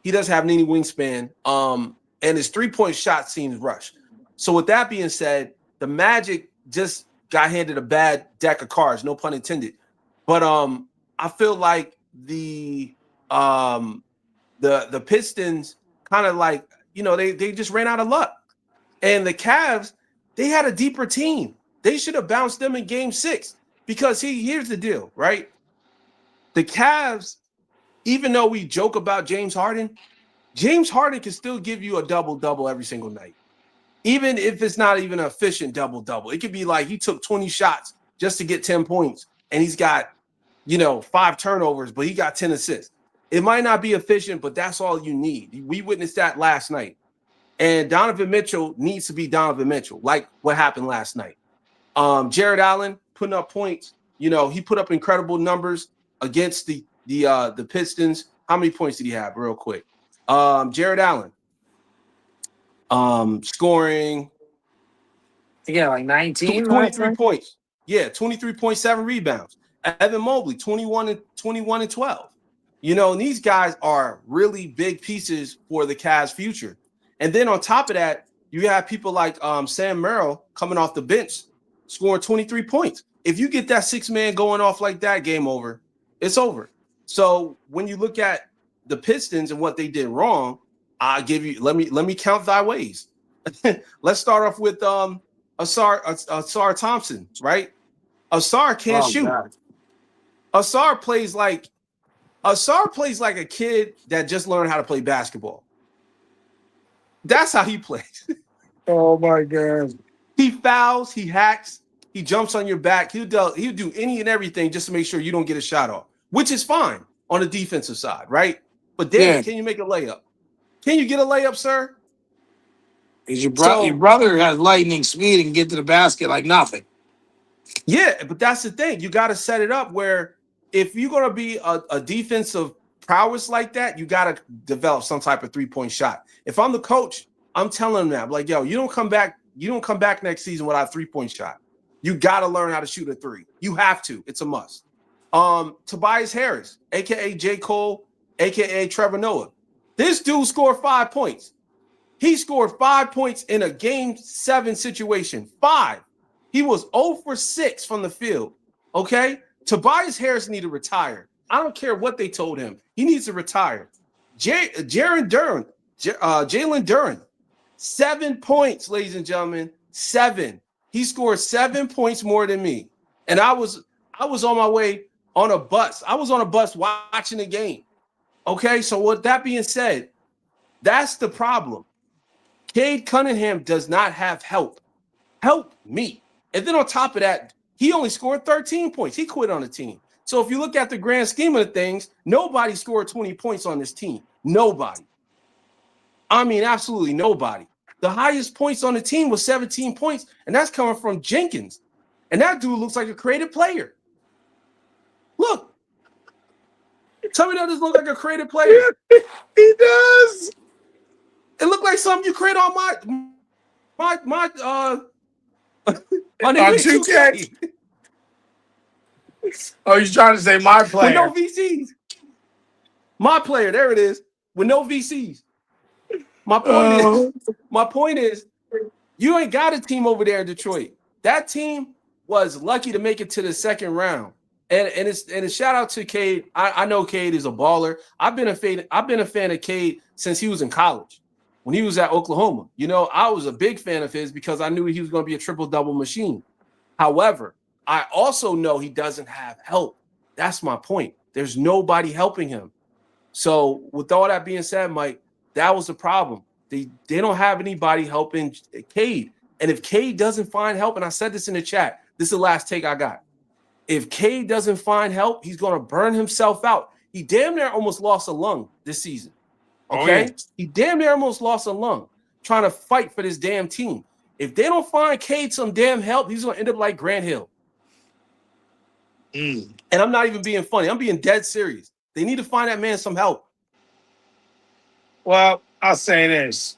He doesn't have any wingspan. And his 3-point shot seems rushed. So with that being said, the Magic just got handed a bad deck of cards, no pun intended. But I feel like the Pistons kind of like, they just ran out of luck. And the Cavs, they had a deeper team. They should have bounced them in game 6 because here's the deal, right? The Cavs, even though we joke about James Harden can still give you a double-double every single night. Even if it's not even an efficient double-double. It could be like he took 20 shots just to get 10 points and he's got, 5 turnovers, but he got 10 assists. It might not be efficient, but that's all you need. We witnessed that last night. And Donovan Mitchell needs to be Donovan Mitchell, like what happened last night. Jared Allen putting up points. He put up incredible numbers against the Pistons. How many points did he have, real quick? Jared Allen scoring. Yeah, like 19. 23 points. Yeah, 23.7 rebounds. Evan Mobley, 21 and 12. And these guys are really big pieces for the Cavs' future. And then on top of that, you have people like Sam Merrill coming off the bench, scoring 23 points. If you get that 6-man going off like that, game over. It's over. So when you look at the Pistons and what they did wrong, let me count thy ways. Let's start off with Asar Thompson, right? Asar can't shoot. God. Asar plays like a kid that just learned how to play basketball. That's how he plays. Oh my God. He fouls, he hacks, he jumps on your back. He'll do any and everything just to make sure you don't get a shot off, which is fine on the defensive side, right? But then, Can you make a layup? Can you get a layup, sir? Because your So brother has lightning speed and can get to the basket like nothing. yeah, but that's the thing. You got to set it up where if you're going to be a defensive prowess like that, you got to develop some type of 3-point shot. If I'm the coach, I'm telling them, like, yo, you don't come back. You don't come back next season without a 3-point shot. You got to learn how to shoot a three. You have to. It's a must. Tobias Harris, aka J. Cole, aka Trevor Noah. This dude scored 5 points. He scored 5 points in a game 7 situation. 5. He was 0 for 6 from the field. Okay? Tobias Harris need to retire. I don't care what they told him. He needs to retire. Jalen Duren, 7 points, ladies and gentlemen. 7. He scored 7 points more than me. And I was on my way on a bus. I was on a bus watching the game. Okay, so with that being said, that's the problem. Cade Cunningham does not have help. Help me. And then on top of that, he only scored 13 points. He quit on the team. So if you look at the grand scheme of things, nobody scored 20 points on this team. Nobody. I mean, absolutely nobody. The highest points on the team was 17 points, and that's coming from Jenkins. And that dude looks like a creative player. Look. Tell me that doesn't look like a creative player. He does. It looked like something you create on my On 2K. Oh, he's trying to say my player. With no VCs. My player, there it is. With no VCs. My point is, you ain't got a team over there in Detroit. That team was lucky to make it to the second round. And it's a shout out to Cade. I know Cade is a baller. I've been a fan of Cade since he was in college. When he was at Oklahoma, I was a big fan of his because I knew he was going to be a triple-double machine. However, I also know he doesn't have help. That's my point. There's nobody helping him. So with all that being said, Mike, that was the problem. They don't have anybody helping Cade. And if Cade doesn't find help, and I said this in the chat, this is the last take I got. If Cade doesn't find help, he's going to burn himself out. He damn near almost lost a lung this season. Okay? Oh, yeah. He damn near almost lost a lung trying to fight for this damn team. If they don't find Cade some damn help, he's going to end up like Grant Hill. And I'm not even being funny. I'm being dead serious. They need to find that man some help. Well, I'll say this.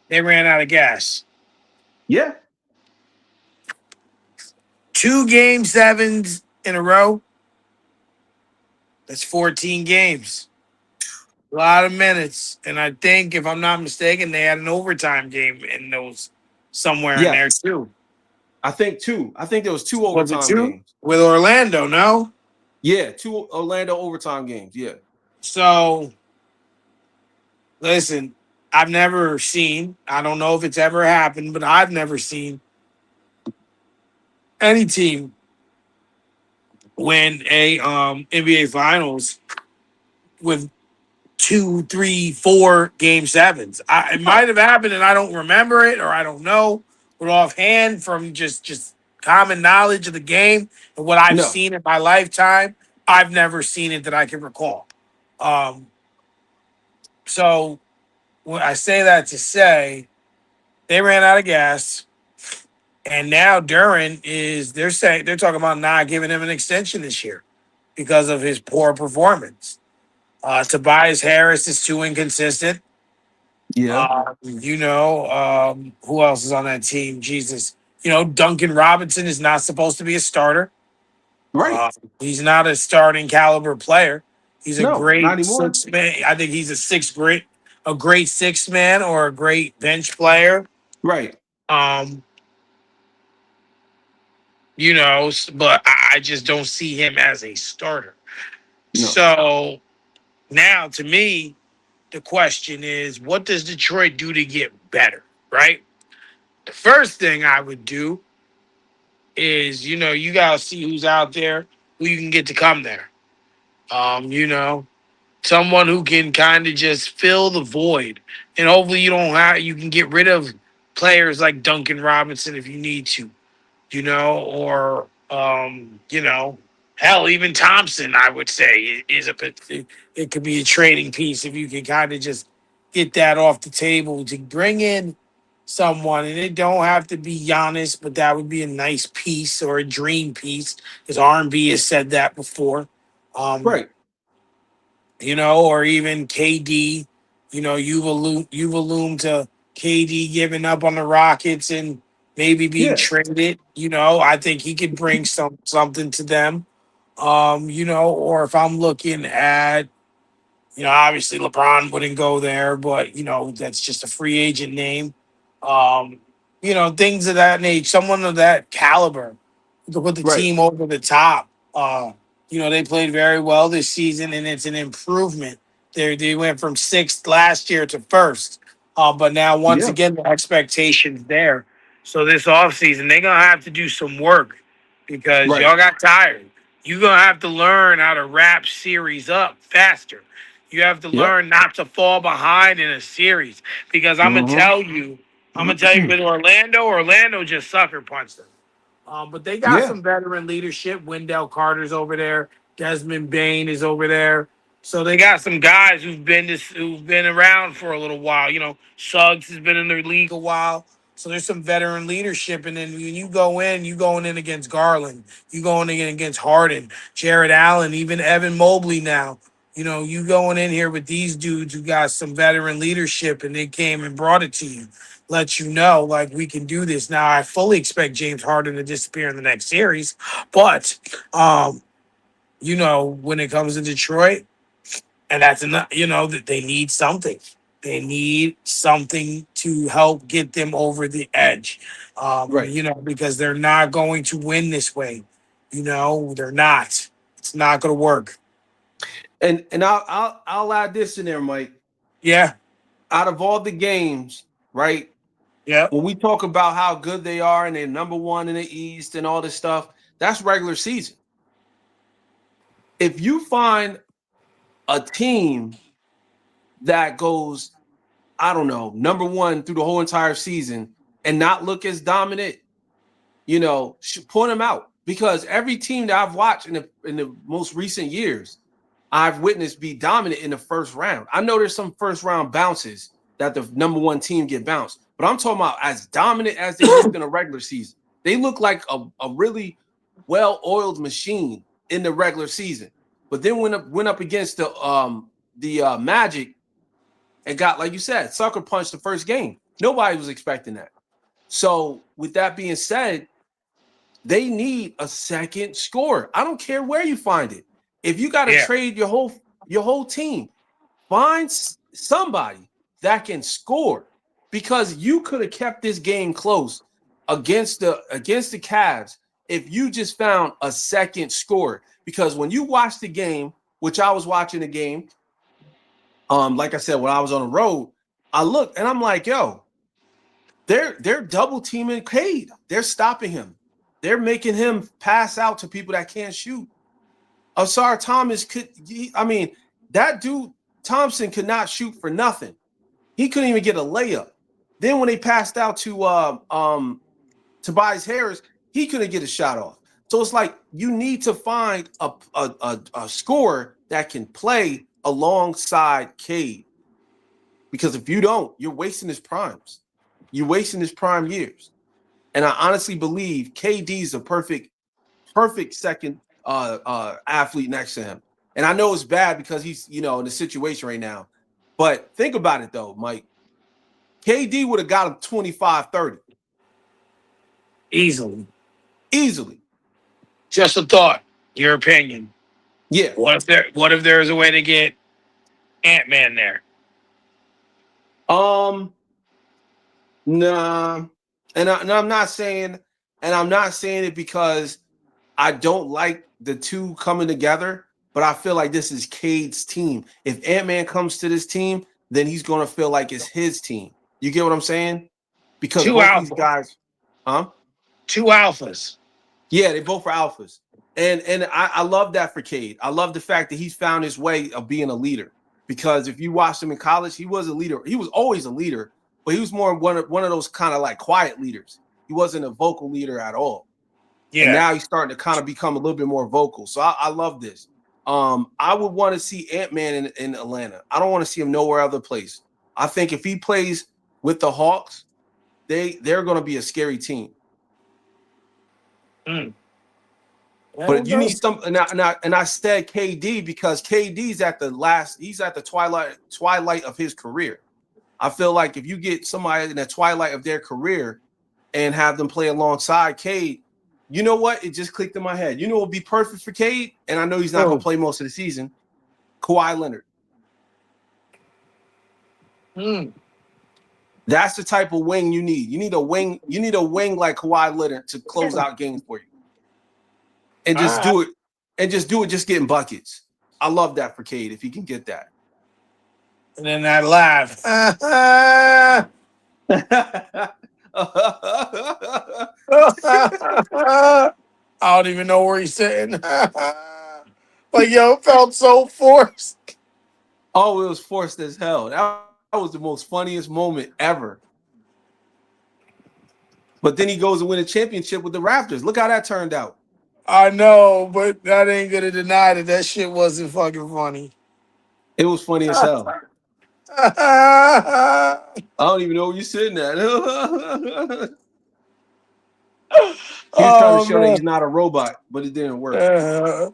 They ran out of gas. Yeah. 2 game 7s in a row. That's 14 games. A lot of minutes. And I think, if I'm not mistaken, they had an overtime game in those somewhere in there too. I think there was 2 overtime games. With Orlando, no? Yeah, 2 Orlando overtime games, yeah. So, listen, I've never seen, I don't know if it's ever happened, but I've never seen any team win a NBA Finals with 2, 3, 4 game 7s. It might have happened and I don't remember it, or I don't know, but offhand from just common knowledge of the game and what I've seen in my lifetime, I've never seen it that I can recall. So when I say that to say they ran out of gas, and now Duren they're talking about not giving him an extension this year because of his poor performance. Tobias Harris is too inconsistent. Yeah. Who else is on that team? Jesus. Duncan Robinson is not supposed to be a starter. Right. He's not a starting caliber player. He's a great 6 man. I think he's a great 6 man or a great bench player. Right. But I just don't see him as a starter. No. So now, to me, the question is, what does Detroit do to get better, right? The first thing I would do is, you got to see who's out there, who you can get to come there. Someone who can kind of just fill the void. And hopefully you can get rid of players like Duncan Robinson if you need to, or, hell, even Thompson, I would say, it could be a trading piece if you can kind of just get that off the table to bring in someone, and it don't have to be Giannis, but that would be a nice piece or a dream piece, because R&B has said that before. Um, Right. or even KD. You've alluded to KD giving up on the Rockets and maybe being Yeah. traded. I think he could bring something to them. Or if I'm looking at, obviously LeBron wouldn't go there, but that's just a free agent name. Um, things of that nature, someone of that caliber to put the Right. team over the top. They played very well this season, and it's an improvement. They went from sixth last year to first. But now once Yeah. again the expectations there. So this offseason, they're gonna have to do some work because Right. y'all got tired. You're gonna have to learn how to wrap series up faster. You have to Yep. learn not to fall behind in a series because Mm-hmm. I'm gonna tell you with Orlando just sucker punched them. But they got Yeah. some veteran leadership. Wendell Carter's over there. Desmond Bain is over there. So they got some guys who've been around for a little while. Suggs has been in the league a while. So there's some veteran leadership. And then when you going in against Garland, you going in against Harden, Jared Allen, even Evan Mobley now. You going in here with these dudes who got some veteran leadership and they came and brought it to you. Let you know, like, we can do this. Now, I fully expect James Harden to disappear in the next series. But, when it comes to Detroit, and that's enough, that they need something. They need something to help get them over the edge. Right. Because they're not going to win this way. They're not. It's not going to work. And I'll add this in there, Mike. Yeah. Out of all the games, right? Yep. When we talk about how good they are and they're number one in the East and all this stuff, that's regular season. If you find a team that goes, I don't know, number one through the whole entire season and not look as dominant, point them out, because every team that I've watched in the most recent years, I've witnessed be dominant in the first round. I know there's some first round bounces that the number one team get bounced, but I'm talking about as dominant as they looked in a regular season. They look like a really well-oiled machine in the regular season. But then went up against the Magic and got, like you said, sucker punched the first game. Nobody was expecting that. So with that being said, they need a second scorer. I don't care where you find it. If you got to Yeah. trade your whole team, find somebody that can score, because you could have kept this game close against the Cavs if you just found a second scorer. Because when you watch the game, which I was watching the game, like I said, when I was on the road, I looked and I'm like, yo, they're double teaming Cade. They're stopping him. They're making him pass out to people that can't shoot. Asar Thomas that dude Thompson could not shoot for nothing. He couldn't even get a layup. Then when they passed out to Tobias Harris, he couldn't get a shot off. So it's like you need to find a scorer that can play alongside Cade. Because if you don't, you're wasting his primes. You're wasting his prime years. And I honestly believe KD is a perfect second athlete next to him. And I know it's bad because he's, in the situation right now. But think about it though, Mike. KD would have got him 25, 30. Easily. Easily. Just a thought. Your opinion. Yeah. What if there's a way to get Ant-Man there? Um, nah. I'm not saying, it because I don't like the two coming together, but I feel like this is Cade's team. If Ant-Man comes to this team, then he's going to feel like it's his team. You get what I'm saying? Because Two both these alphas. guys, huh? Two alphas. Yeah, they both are alphas. And I love that for Cade. I love the fact that he's found his way of being a leader. Because if you watched him in college, he was a leader. He was always a leader, but he was more one of those kind of like quiet leaders. He wasn't a vocal leader at all. And Yeah. now he's starting to kind of become a little bit more vocal. So I love this. I would want to see Ant-Man in Atlanta. I don't want to see him nowhere other place. I think if he plays with the Hawks, they're going to be a scary team. Mm. But you need some, and I said KD because KD's he's at the twilight of his career. I feel like if you get somebody in the twilight of their career and have them play alongside Cade, you know what? It just clicked in my head. You know what would be perfect for Cade? And I know he's not going to play most of the season. Kawhi Leonard. Mm. That's the type of wing you need. You need a wing. You need a wing like Kawhi Leonard to close out games for you, and just do it. And just do it. Just getting buckets. I love that for Cade if he can get that. And then that laugh. I don't even know where he's sitting. Like, yo, it felt so forced. Oh, it was forced as hell. That was the most funniest moment ever. But then he goes to win a championship with the Raptors. Look how that turned out. I know, but that ain't gonna deny that that shit wasn't fucking funny. It was funny as hell. I don't even know where you're sitting at. He was trying to show that he's not a robot, but it didn't work.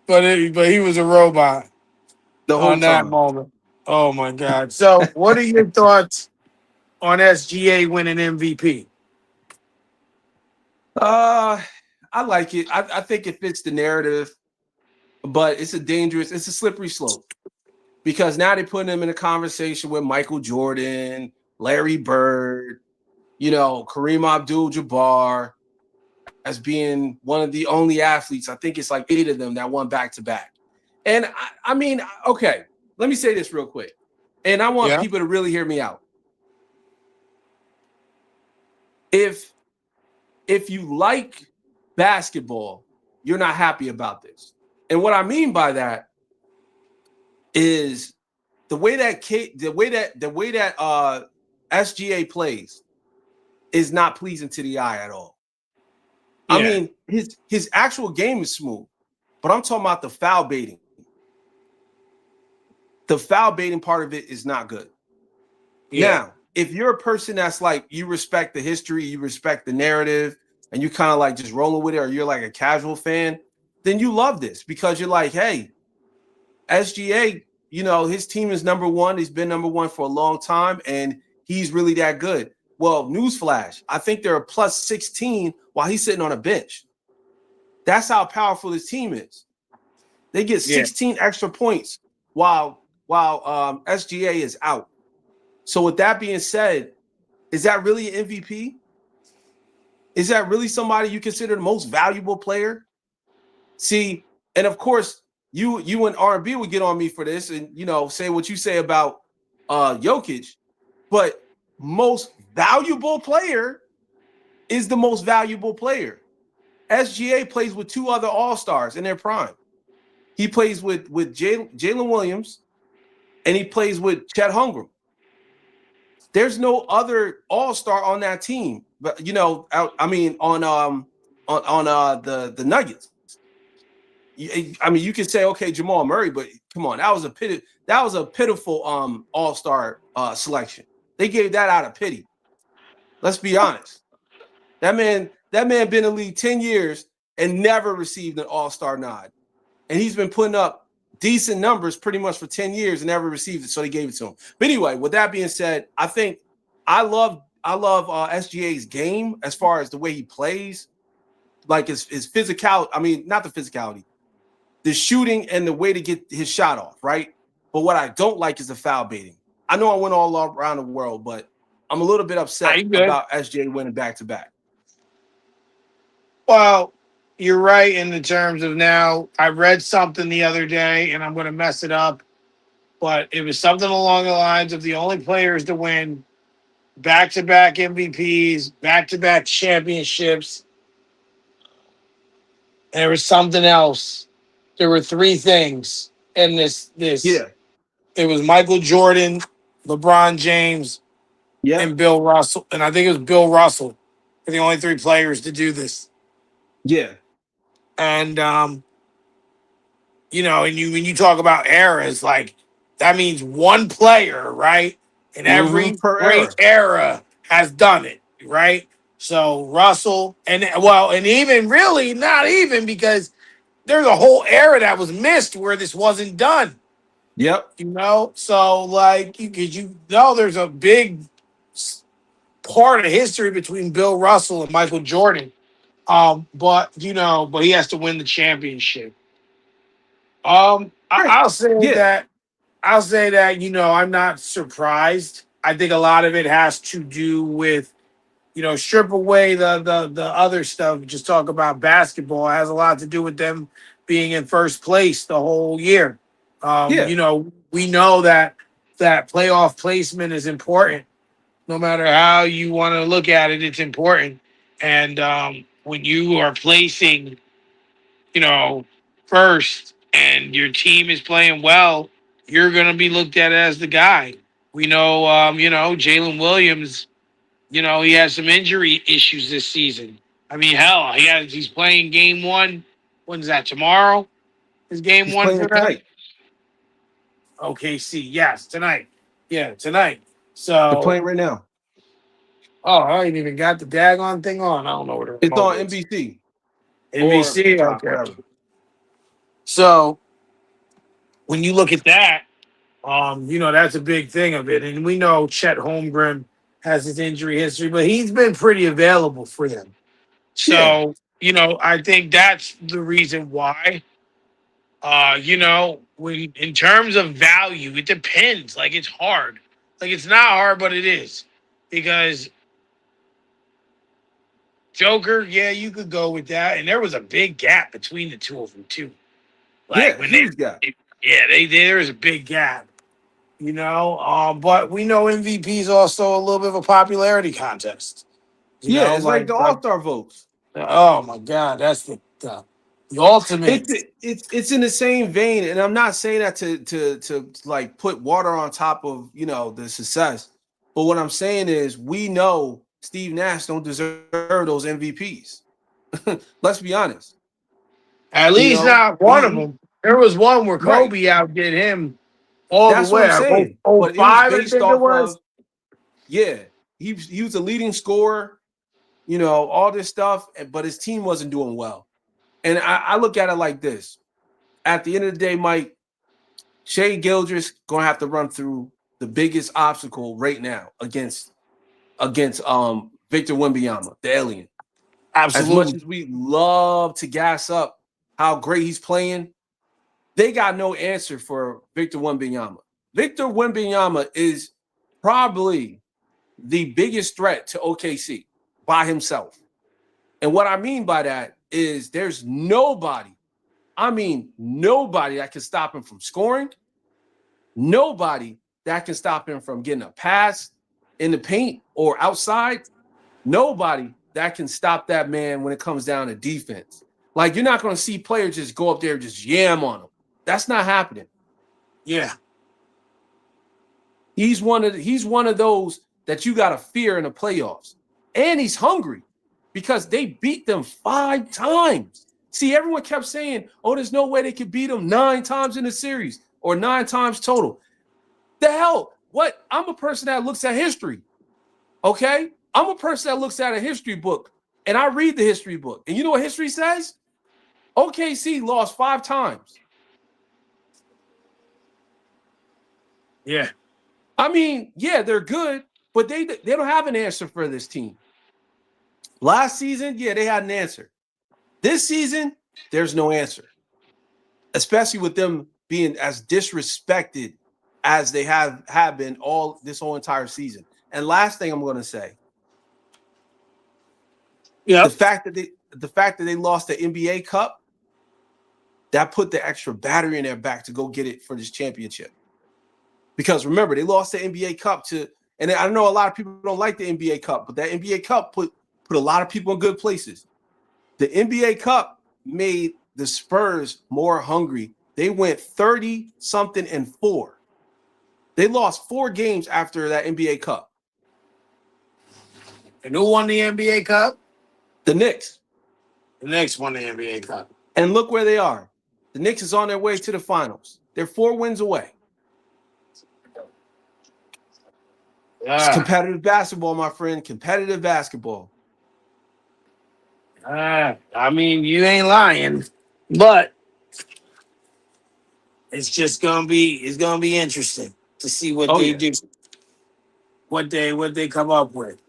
But he was a robot The whole on that time. moment. Oh my God! So, what are your thoughts on SGA winning MVP? I like it. I think it fits the narrative, but it's a slippery slope because now they're putting him in a conversation with Michael Jordan, Larry Bird, Kareem Abdul-Jabbar as being one of the only athletes. I think it's like 8 of them that won back-to-back. And I mean, okay, let me say this real quick. And I want people to really hear me out. If you like basketball, you're not happy about this. And what I mean by that is the way that SGA plays is not pleasing to the eye at all. Yeah. I mean, his actual game is smooth, but I'm talking about the foul baiting. The foul baiting part of it is not good. Yeah. Now, if you're a person that's like, you respect the history, you respect the narrative, and you kind of like just rolling with it, or you're like a casual fan, then you love this because you're like, hey, SGA, his team is number one. He's been number one for a long time, and he's really that good. Well, newsflash, I think they're a plus 16 while he's sitting on a bench. That's how powerful his team is. They get 16 extra points while SGA is out. So with that being said, is that really an MVP? Is that really somebody you consider the most valuable player? See, and of course, you and R&B would get on me for this and, say what you say about Jokic, but most valuable player is the most valuable player. SGA plays with 2 other all-stars in their prime. He plays with Jalen Williams, and he plays with Chet Holmgren. There's no other all-star on that team, but on the Nuggets. I mean, you could say, okay, Jamal Murray, but come on, that was a pitiful all-star selection. They gave that out of pity. Let's be honest. That man been in the league 10 years and never received an all-star nod. And he's been putting up decent numbers pretty much for 10 years and never received it, so they gave it to him. But anyway, with that being said, I think I love SGA's game as far as the way he plays, like his physicality. I mean, not the physicality, the shooting and the way to get his shot off, right? But what I don't like is the foul baiting. I know I went all around the world, but I'm a little bit upset about SGA winning back-to-back. Well, you're right in the terms of now. I read something the other day, and I'm going to mess it up, but it was something along the lines of the only players to win back-to-back MVPs, back-to-back championships. And there was something else. There were 3 things in this. Yeah. It was Michael Jordan, LeBron James, and Bill Russell. And I think it was Bill Russell were the only 3 players to do this. Yeah. And and when you talk about eras, like that means one player, right? And every Per great era. era has done it, right? So Russell, and well, and even really not even because there's a whole era that was missed where this wasn't done. Yep. So like you know there's a big part of history between Bill Russell and Michael Jordan. But he has to win the championship. Right. I'll say Yeah. that I'm not surprised. I think a lot of it has to do with strip away the other stuff. Just talk about basketball. It has a lot to do with them being in first place the whole year. Yeah. We know that playoff placement is important. No matter how you want to look at it, it's important. And when you are placing, first, and your team is playing well, you're going to be looked at as the guy. We know, Jalen Williams. He has some injury issues this season. I mean, hell, he's playing game one. When's that? Tomorrow is game He's one playing for it them. tonight. OKC, yes, tonight. Yeah, tonight. They're So, playing right now. I ain't even got the daggone thing on. I don't know what the It's remote on is. NBC or NBC, Peacock, okay. whatever. So when you look at that, that's a big thing of it. And we know Chet Holmgren has his injury history, but he's been pretty available for them. Yeah. So, I think that's the reason why. When in terms of value, it depends. Like it's hard. Like it's not hard, but it is. Because Joker, yeah, you could go with that. And there was a big gap between the two of them too. Like Yeah. when Huge guy. yeah, there was a big gap. But we know MVP is also a little bit of a popularity contest. Yeah. It's like Like the All-Star votes. oh my God, that's the ultimate. It's in the same vein, and I'm not saying that to like put water on top of the success, but what I'm saying is we know Steve Nash don't deserve those MVPs. Let's be honest. At You least know, not one of them. There was one where right. Kobe outdid him all the That's what way. I'm saying. Oh But it was 05, I based think it off was. of he was a leading scorer, all this stuff, but his team wasn't doing well. And I look at it like this: at the end of the day, Mike, Shea Gildress gonna have to run through the biggest obstacle right now against Victor Wembanyama, the alien. As much Absolutely. as we love to gas up how great he's playing, they got no answer for Victor Wembanyama. Victor Wembanyama is probably the biggest threat to OKC by himself. And what I mean by that is there's nobody, I mean nobody that can stop him from scoring. Nobody that can stop him from getting a pass in the paint or outside. Nobody that can stop that man when it comes down to defense. Like you're not going to see players just go up there and just yam on him. That's not happening. Yeah. He's one of those that you got to fear in the playoffs. And he's hungry because they beat them 5 times. See, everyone kept saying, "Oh, there's no way they could beat them 9 times in the series or 9 times total." The hell? What? I'm a person that looks at history. Okay? I'm a person that looks at a history book and I read the history book. And you know what history says? OKC lost 5 times. Yeah. I mean, yeah, they're good, but they don't have an answer for this team. Last season, yeah, they had an answer. This season, there's no answer, especially with them being as disrespected as they have been all this whole entire season. And last thing I'm going to say, the Yep. fact that they lost the NBA Cup, that put the extra battery in their back to go get it for this championship. Because remember, they lost the NBA Cup to, and I know a lot of people don't like the NBA Cup, but that NBA Cup put a lot of people in good places. The NBA Cup made the Spurs more hungry. They went 30-something and 4. They lost 4 games after that NBA Cup. And who won the NBA Cup? The Knicks. The Knicks won the NBA Cup. And look where they are. The Knicks is on their way to the finals. They're 4 wins away. It's Ah, competitive basketball, my friend. Competitive basketball. I mean, you ain't lying, but it's gonna be interesting to see what Oh they yeah. do, what they come up with.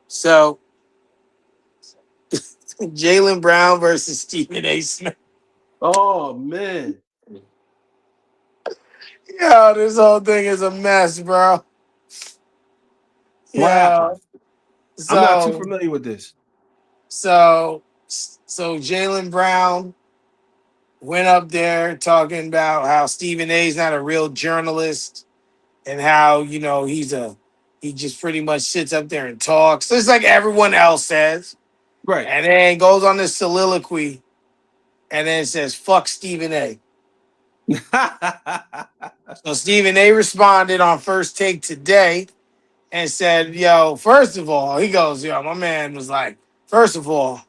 So Jalen Brown versus Stephen A. Smith. Oh man. Yo, this whole thing is a mess, bro. What Yeah. happened? I'm not too So familiar with this. so Jalen Brown went up there talking about how Stephen A's not a real journalist and how he just pretty much sits up there and talks just like everyone else says, Right. and then goes on this soliloquy and then says fuck Stephen A. So Stephen A responded on First Take today and said, yo, first of all, he goes, yo, my man was like, first of all,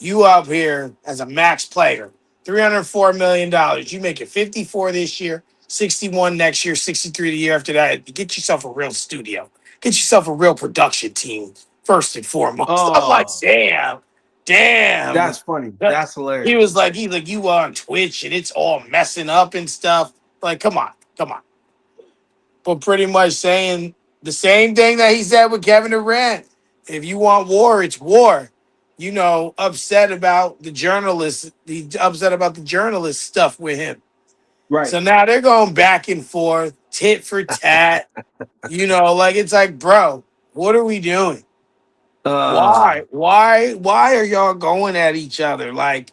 you up here as a max player, $304 million. You make it 54 this year, 61 next year, 63 the year after that. Get yourself a real studio. Get yourself a real production team, first and foremost. I'm like, Oh, damn. that's funny. That's He hilarious. was like, you on Twitch and it's all messing up and stuff. Like, come on, come on. But pretty much saying the same thing that he said with Kevin Durant. If you want war, it's war. Upset about the journalists. He upset about the journalist stuff with him. Right. So now they're going back and forth, tit for tat. Like it's like, bro, what are we doing? Uh Why are y'all going at each other? Like,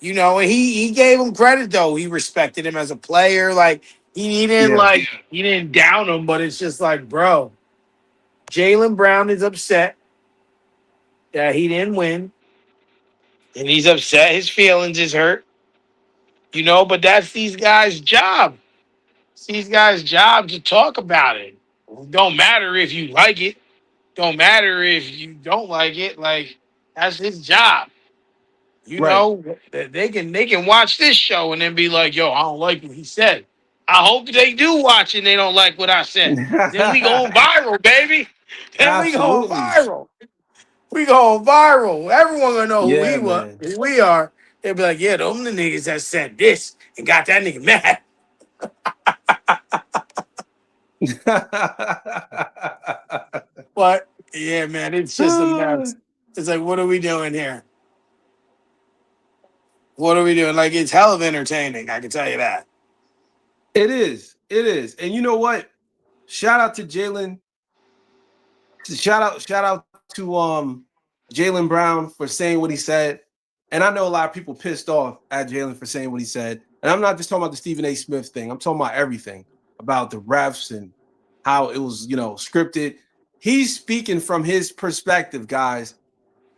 and he gave him credit though. He respected him as a player. Like he didn't yeah. he didn't down him, but it's just like, bro, Jalen Brown is upset that he didn't win, and he's upset. His feelings is hurt, but that's these guys' job. It's these guys' job to talk about it. Don't matter if you like it. Don't matter if you don't like it. Like that's his job. Right. That they can watch this show and then be like, yo, I don't like what he said. I hope they do watch and they don't like what I said. Then we going viral, baby. Then we going Absolutely. viral. We going viral. Everyone gonna know who Yeah, man. who we are. They'll be like, yeah, them the niggas that said this and got that nigga mad. But yeah, man, it's just a mess. It's like, what are we doing here? What are we doing? Like, it's hell of entertaining. I can tell you that. It is. It is. And you know what? Shout out to Jalen. Shout out to Jalen Brown for saying what he said. And I know a lot of people pissed off at Jalen for saying what he said. And I'm not just talking about the Stephen A. Smith thing. I'm talking about everything about the refs and how it was, scripted. He's speaking from his perspective, guys.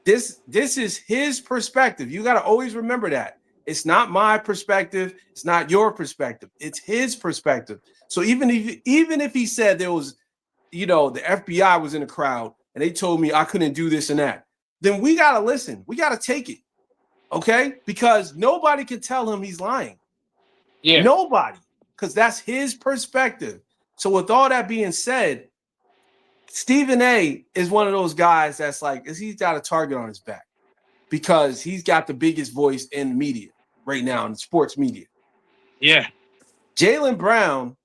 This is his perspective. You got to always remember that. It's not my perspective. It's not your perspective. It's his perspective. So even if he said there was, the FBI was in the crowd and they told me I couldn't do this and that, then we got to listen. We got to take it. Okay? Because nobody can tell him he's lying. Yeah. Nobody. Because that's his perspective. So with all that being said, Stephen A is one of those guys that's like, he's got a target on his back because he's got the biggest voice in the media right now, in the sports media. Yeah. Jalen Brown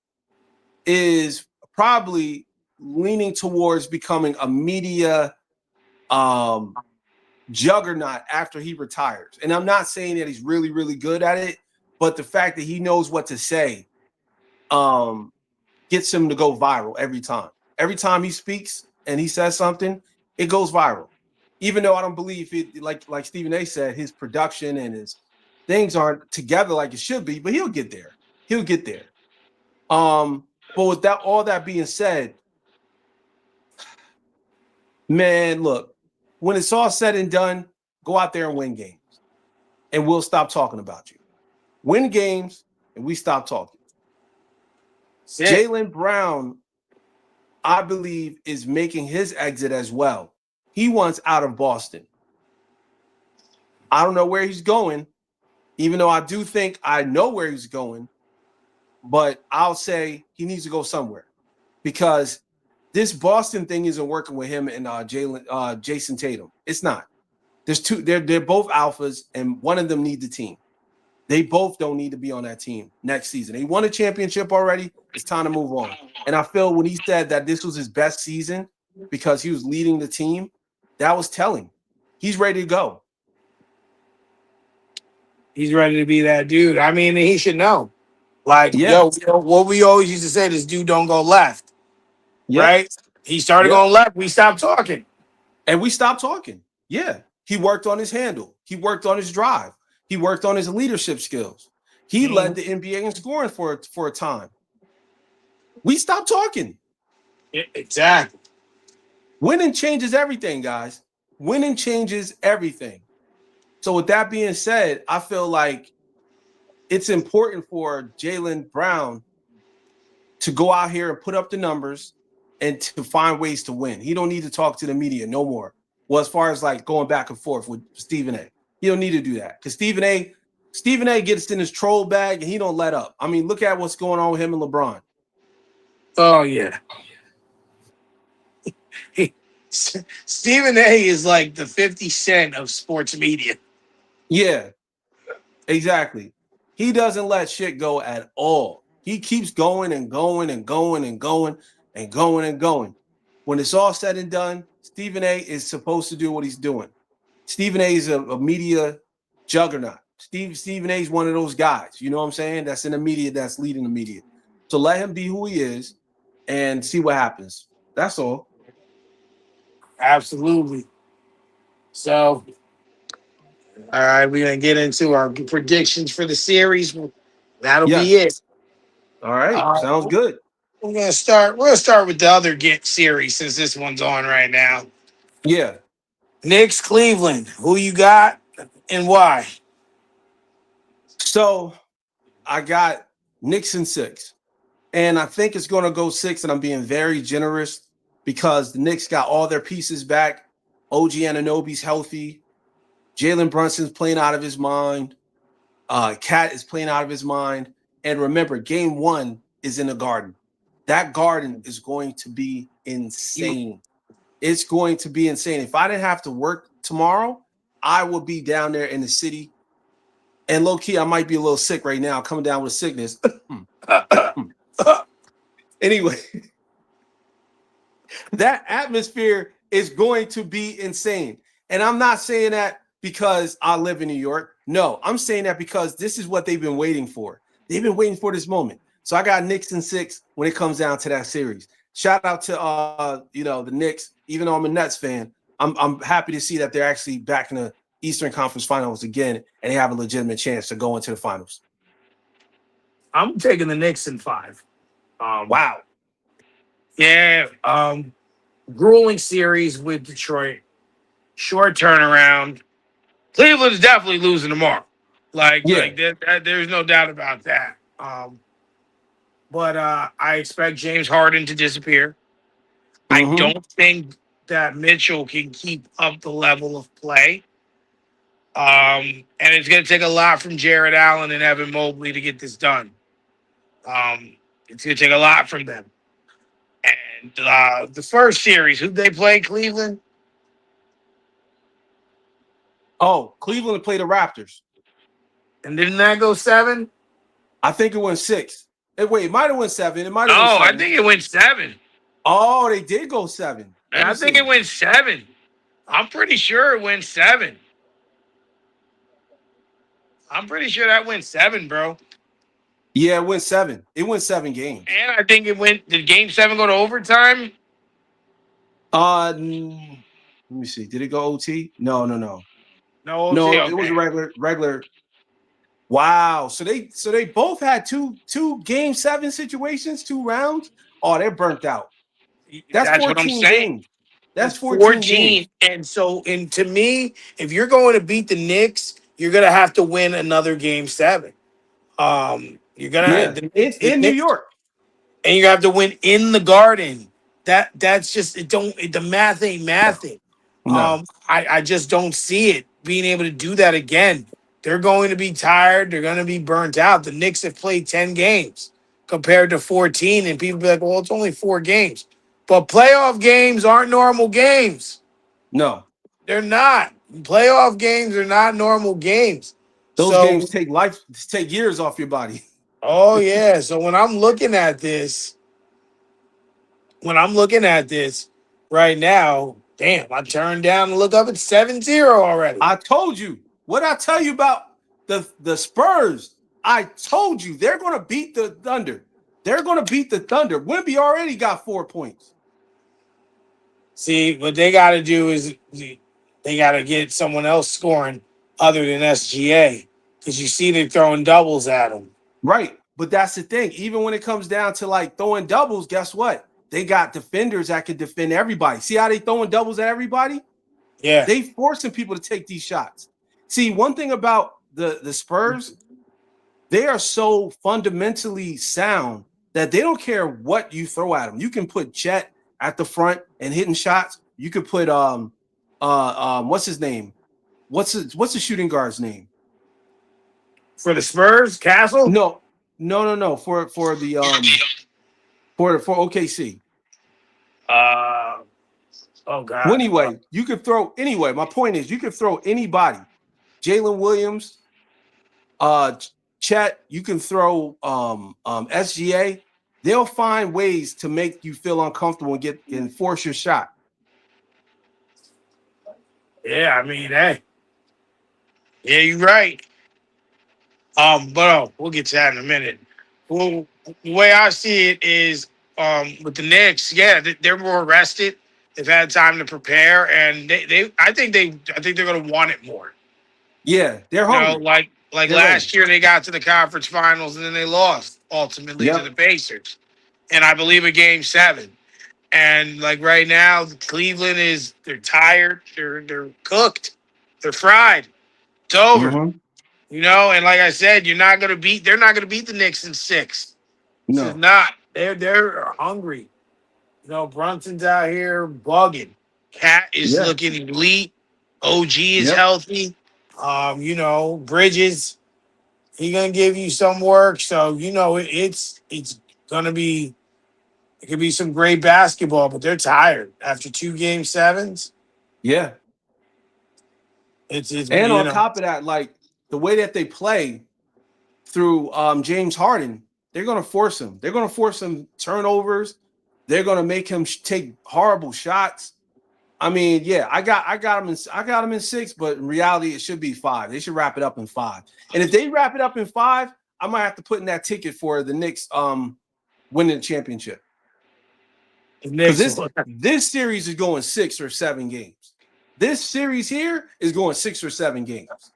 is probably leaning towards becoming a media juggernaut after he retires. And I'm not saying that he's really, really good at it, but the fact that he knows what to say gets him to go viral every time. Every time he speaks and he says something, it goes viral. Even though I don't believe it, like Stephen A said, his production and his things aren't together like it should be, but he'll get there. He'll get there. But with that, all that being said, man, look, when it's all said and done, go out there and win games, and we'll stop talking about you. Win games, and we stop talking. That's it. Jalen Brown, I believe, is making his exit as well. He wants out of Boston. I don't know where he's going, even though I do think I know where he's going, but I'll say he needs to go somewhere. because this Boston thing isn't working with him and Jason Tatum. It's not. There's two. They're both alphas, and one of them need the team. They both don't need to be on that team next season. They won a championship already. It's time to move on. And I feel when he said that this was his best season because he was leading the team, that was telling. He's ready to go. He's ready to be that dude. I mean, he should know. Like, Yeah. yo, what we always used to say, this dude don't go left, Yep. right? He started Yep. going left. We stopped talking. And we stopped talking. Yeah. He worked on his handle. He worked on his drive. He worked on his leadership skills. He led the NBA in scoring for a time. We stopped talking. Yeah, exactly. Winning changes everything, guys. Winning changes everything. So with that being said, I feel like it's important for Jaylen Brown to go out here and put up the numbers and to find ways to win. He don't need to talk to the media no more. Well, as far as like going back and forth with Stephen A. He don't need to do that because Stephen A gets in his troll bag and he don't let up. I mean, look at what's going on with him and LeBron. Oh, yeah. Stephen A is like the 50 Cent of sports media. Yeah, exactly. He doesn't let shit go at all. He keeps going and going and going and going and going and going. When it's all said and done, Stephen A is supposed to do what he's doing. Stephen A is a media juggernaut. Stephen A is one of those guys, you know what I'm saying? That's in the media, that's leading the media. So let him be who he is and see what happens. That's all. Absolutely. So, all right, we're going to get into our predictions for the series. That'll be Yes. it. All right. Sounds good. We're gonna start. We're gonna start with the other get series since this one's on right now. Yeah. Knicks, Cleveland. Who you got and why? So I got Knicks in 6. And I think it's going to go 6, and I'm being very generous because the Knicks got all their pieces back. OG Anunoby's healthy. Jalen Brunson's playing out of his mind. Cat is playing out of his mind. And remember, game 1 is in the Garden. That Garden is going to be insane. It's going to be insane. If I didn't have to work tomorrow, I would be down there in the city. And low-key, I might be a little sick right now, coming down with sickness. Anyway, that atmosphere is going to be insane. And I'm not saying that because I live in New York. No, I'm saying that because this is what they've been waiting for. They've been waiting for this moment. So I got Knicks in 6 when it comes down to that series. Shout out to the Knicks. Even though I'm a Nets fan, I'm happy to see that they're actually back in the Eastern Conference Finals again, and they have a legitimate chance to go into the finals. I'm taking the Knicks in 5. Wow. Yeah. Grueling series with Detroit. Short turnaround. Cleveland's definitely losing tomorrow. There's no doubt about that. But I expect James Harden to disappear. I don't think that Mitchell can keep up the level of play. And it's going to take a lot from Jared Allen and Evan Mobley to get this done. It's going to take a lot from them. And the first series, who they play, Cleveland? Oh, Cleveland played the Raptors. And didn't that go 7? I think it went 6. Wait, it might have went 7. It might have No, went 7. I think it went 7. Oh, they did go 7. I think it went 7. I'm pretty sure it went 7. I'm pretty sure that went 7, bro. Yeah, it went 7. It went 7 games. And I think did game 7 go to overtime? Let me see. Did it go OT? No. No OT. No, Okay. it was a regular. Wow. So they both had two game 7 situations, 2 rounds. Oh, they're burnt out. That's 14 what I'm saying. games. That's 14 games. And to me, if you're going to beat the Knicks, you're gonna have to win another game 7. You're gonna it's in New York, and you have to win in the Garden. That's just the math ain't mathing. No. I just don't see it being able to do that again. They're going to be tired. They're going to be burnt out. The Knicks have played 10 games. compared to 14, and people be like, well, it's only 4 games. But playoff games aren't normal games. No, They're not. Playoff games are not normal games. those So, games take years off your body. oh yeah. So when I'm looking at this right now, damn, I turned down and look up at 7-0 already. I told you. What I tell you about the Spurs? I told you they're going to beat the Thunder. They're going to beat the Thunder. Wemby already got 4 points. See, what they got to do is they got to get someone else scoring other than SGA because you see they're throwing doubles at them. Right. But that's the thing. Even when it comes down to like throwing doubles, guess what? They got defenders that can defend everybody. See how they throwing doubles at everybody? Yeah. They forcing people to take these shots. See, one thing about the Spurs, they are so fundamentally sound that they don't care what you throw at them. You can put Chet at the front and hitting shots. You could put what's his name? What's the shooting guard's name? For the Spurs, Castle? No. For OKC. Oh God. Well, anyway, you could throw anyway. My point is you could throw anybody. Jalen Williams, Chet, you can throw SGA. They'll find ways to make you feel uncomfortable and force your shot. Yeah, I mean, hey. Yeah, you're right. But we'll get to that in a minute. Well, the way I see it is with the Knicks, yeah, they're more rested. They've had time to prepare, and I think they're gonna want it more. Yeah, they're You know, hungry. like They're last ready. year they got to the conference finals and then they lost ultimately to the Yep. Pacers. And I believe a game 7. And like right now, Cleveland they're tired, they're cooked, they're fried. It's over. Mm-hmm. You know, and like I said, they're not gonna beat the Knicks in 6. This is No. not. They're hungry. You know, Brunson's out here bugging. Cat is Yeah. looking elite. OG is Yep. healthy. You know, Bridges, he gonna give you some work. So, you know, it's gonna be it could be some great basketball, but they're tired after 2 game 7s. Yeah. It's And you on know, top of that, like the way that they play through James Harden, they're going to force him. They're going to force him turnovers. They're going to make him take horrible shots. I mean, yeah, I got him in 6, but in reality, it should be 5. They should wrap it up in 5. And if they wrap it up in 5, I might have to put in that ticket for the Knicks winning the championship. the Because Knicks. this series is going 6 or 7 games. This series here is going 6 or 7 games.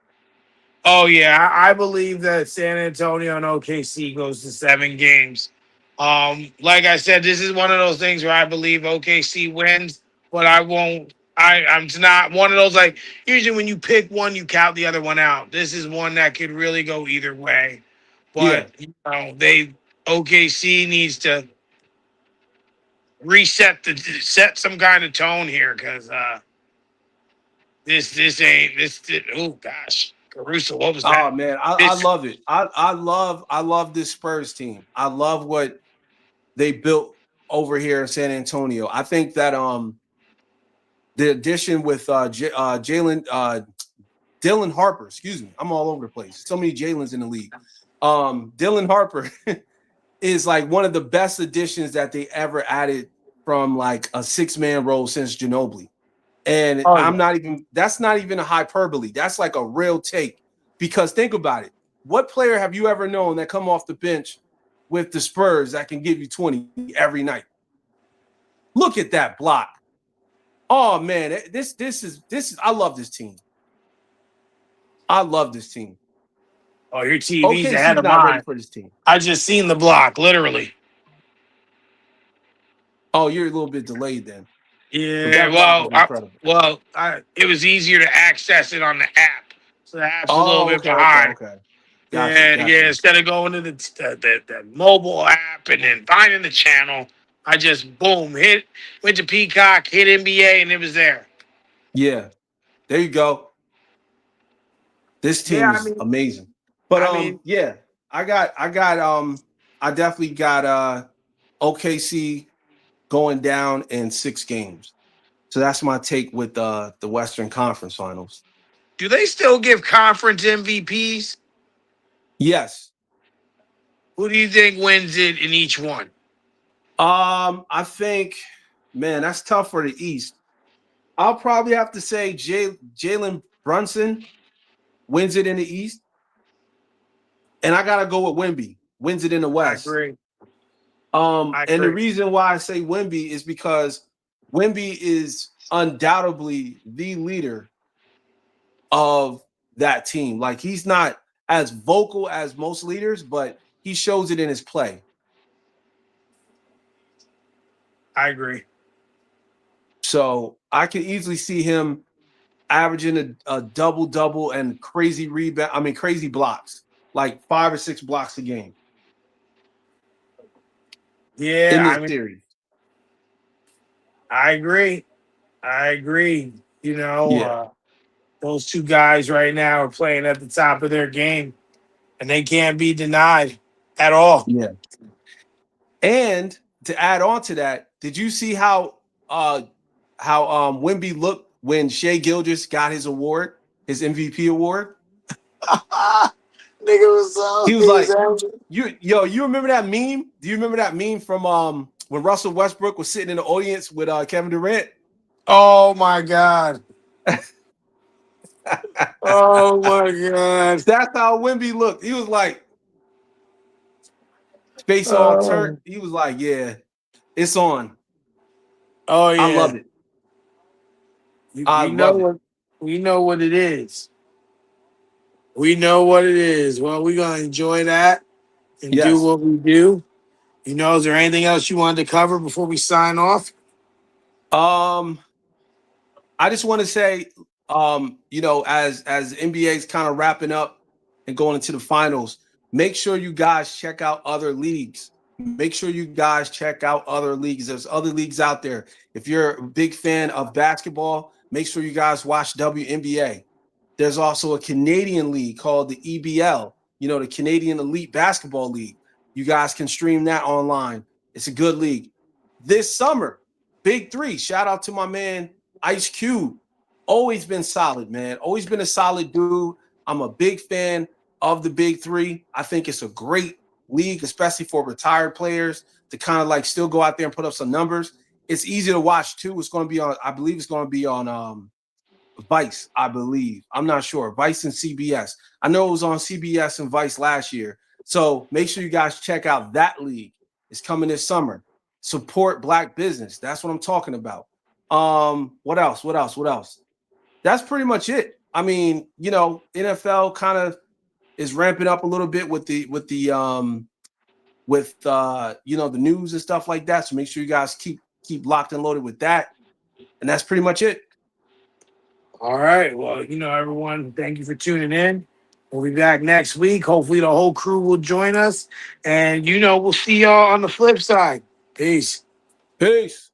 Oh yeah, I believe that San Antonio and OKC goes to 7 games. Like I said, this is one of those things where I believe OKC wins, but I won't. I'm not one of those like usually when you pick one, you count the other one out. This is one that could really go either way. Yeah. But you know, OKC needs to set some kind of tone here because this ain't this. Oh gosh, Caruso, what was Oh that? man, I This love it. I love this Spurs team. I love what they built over here in San Antonio. I think that the addition with Jalen Dylan Harper, excuse me, I'm all over the place. So many Jalen's in the league. Dylan Harper is like one of the best additions that they ever added from like a 6-man role since Ginobili. And oh yeah. that's not even a hyperbole. That's like a real take. Because think about it. What player have you ever known that come off the bench with the Spurs that can give you 20 every night? Look at that block. Oh man, this is I love this team. I love this team. Oh, your TV's ahead OKC's of not ready mine. for this team. I just seen the block, literally. Oh, you're a little bit delayed then. But Yeah, that block was incredible. it was easier to access it on the app, so the app's a little Oh, bit behind. okay. Got Yeah. you. Instead of going to the mobile app and then finding the channel, I just went to Peacock, hit NBA, and it was there. Yeah, there you go. This Yeah, team is amazing. But I mean, yeah, I got I definitely got OKC going down in 6 games. So that's my take with the Western Conference Finals. Do they still give conference MVPs? Yes. Who do you think wins it in each one? I think, man, that's tough for the East. I'll probably have to say Jalen Brunson wins it in the East. And I gotta go with Wemby, wins it in the I West. agree. And the reason why I say Wemby is because Wemby is undoubtedly the leader of that team. Like, he's not as vocal as most leaders, but he shows it in his play. I agree. So I can easily see him averaging a double-double and crazy rebound. I mean, crazy blocks, like 5 or 6 blocks a game. Yeah, in this series. I agree. I agree. You know, Yeah. those two guys right now are playing at the top of their game, and they can't be denied at all. Yeah. And to add on to that, did you see how Wemby looked when Shai Gilgeous got his award, his MVP award? Nigga was so He was like, you remember that meme? Do you remember that meme from when Russell Westbrook was sitting in the audience with Kevin Durant? Oh my God. Oh my God. That's how Wemby looked. He was like, face all turned. He was like, yeah, it's on. Oh yeah. I love it. We know what it is. We know what it is. Well, we're gonna enjoy that and do what we do. You know, is there anything else you wanted to cover before we sign off? I just want to say, you know, as NBA is kind of wrapping up and going into the finals, make sure you guys check out other leagues. Make sure you guys check out other leagues. There's other leagues out there. If you're a big fan of basketball, make sure you guys watch WNBA. There's also a Canadian league called the EBL, you know, the Canadian Elite Basketball League. You guys can stream that online. It's a good league. This summer, Big Three, shout out to my man Ice Cube. Always been solid, man. Always been a solid dude. I'm a big fan of the Big Three. I think it's a great league, especially for retired players to kind of like still go out there and put up some numbers. It's easy to watch too. It's going to be on, I believe it's going to be on Vice, I believe. I'm not sure. Vice and CBS. I know it was on CBS and Vice last year. So make sure you guys check out that league. It's coming this summer. Support Black business. That's what I'm talking about. What else? That's pretty much it. I mean, you know, NFL kind of is ramping up a little bit with the you know, the news and stuff like that. So make sure you guys keep locked and loaded with that. And that's pretty much it. All right. Well, you know, everyone, thank you for tuning in. We'll be back next week. Hopefully the whole crew will join us. And, you know, we'll see y'all on the flip side. Peace. Peace.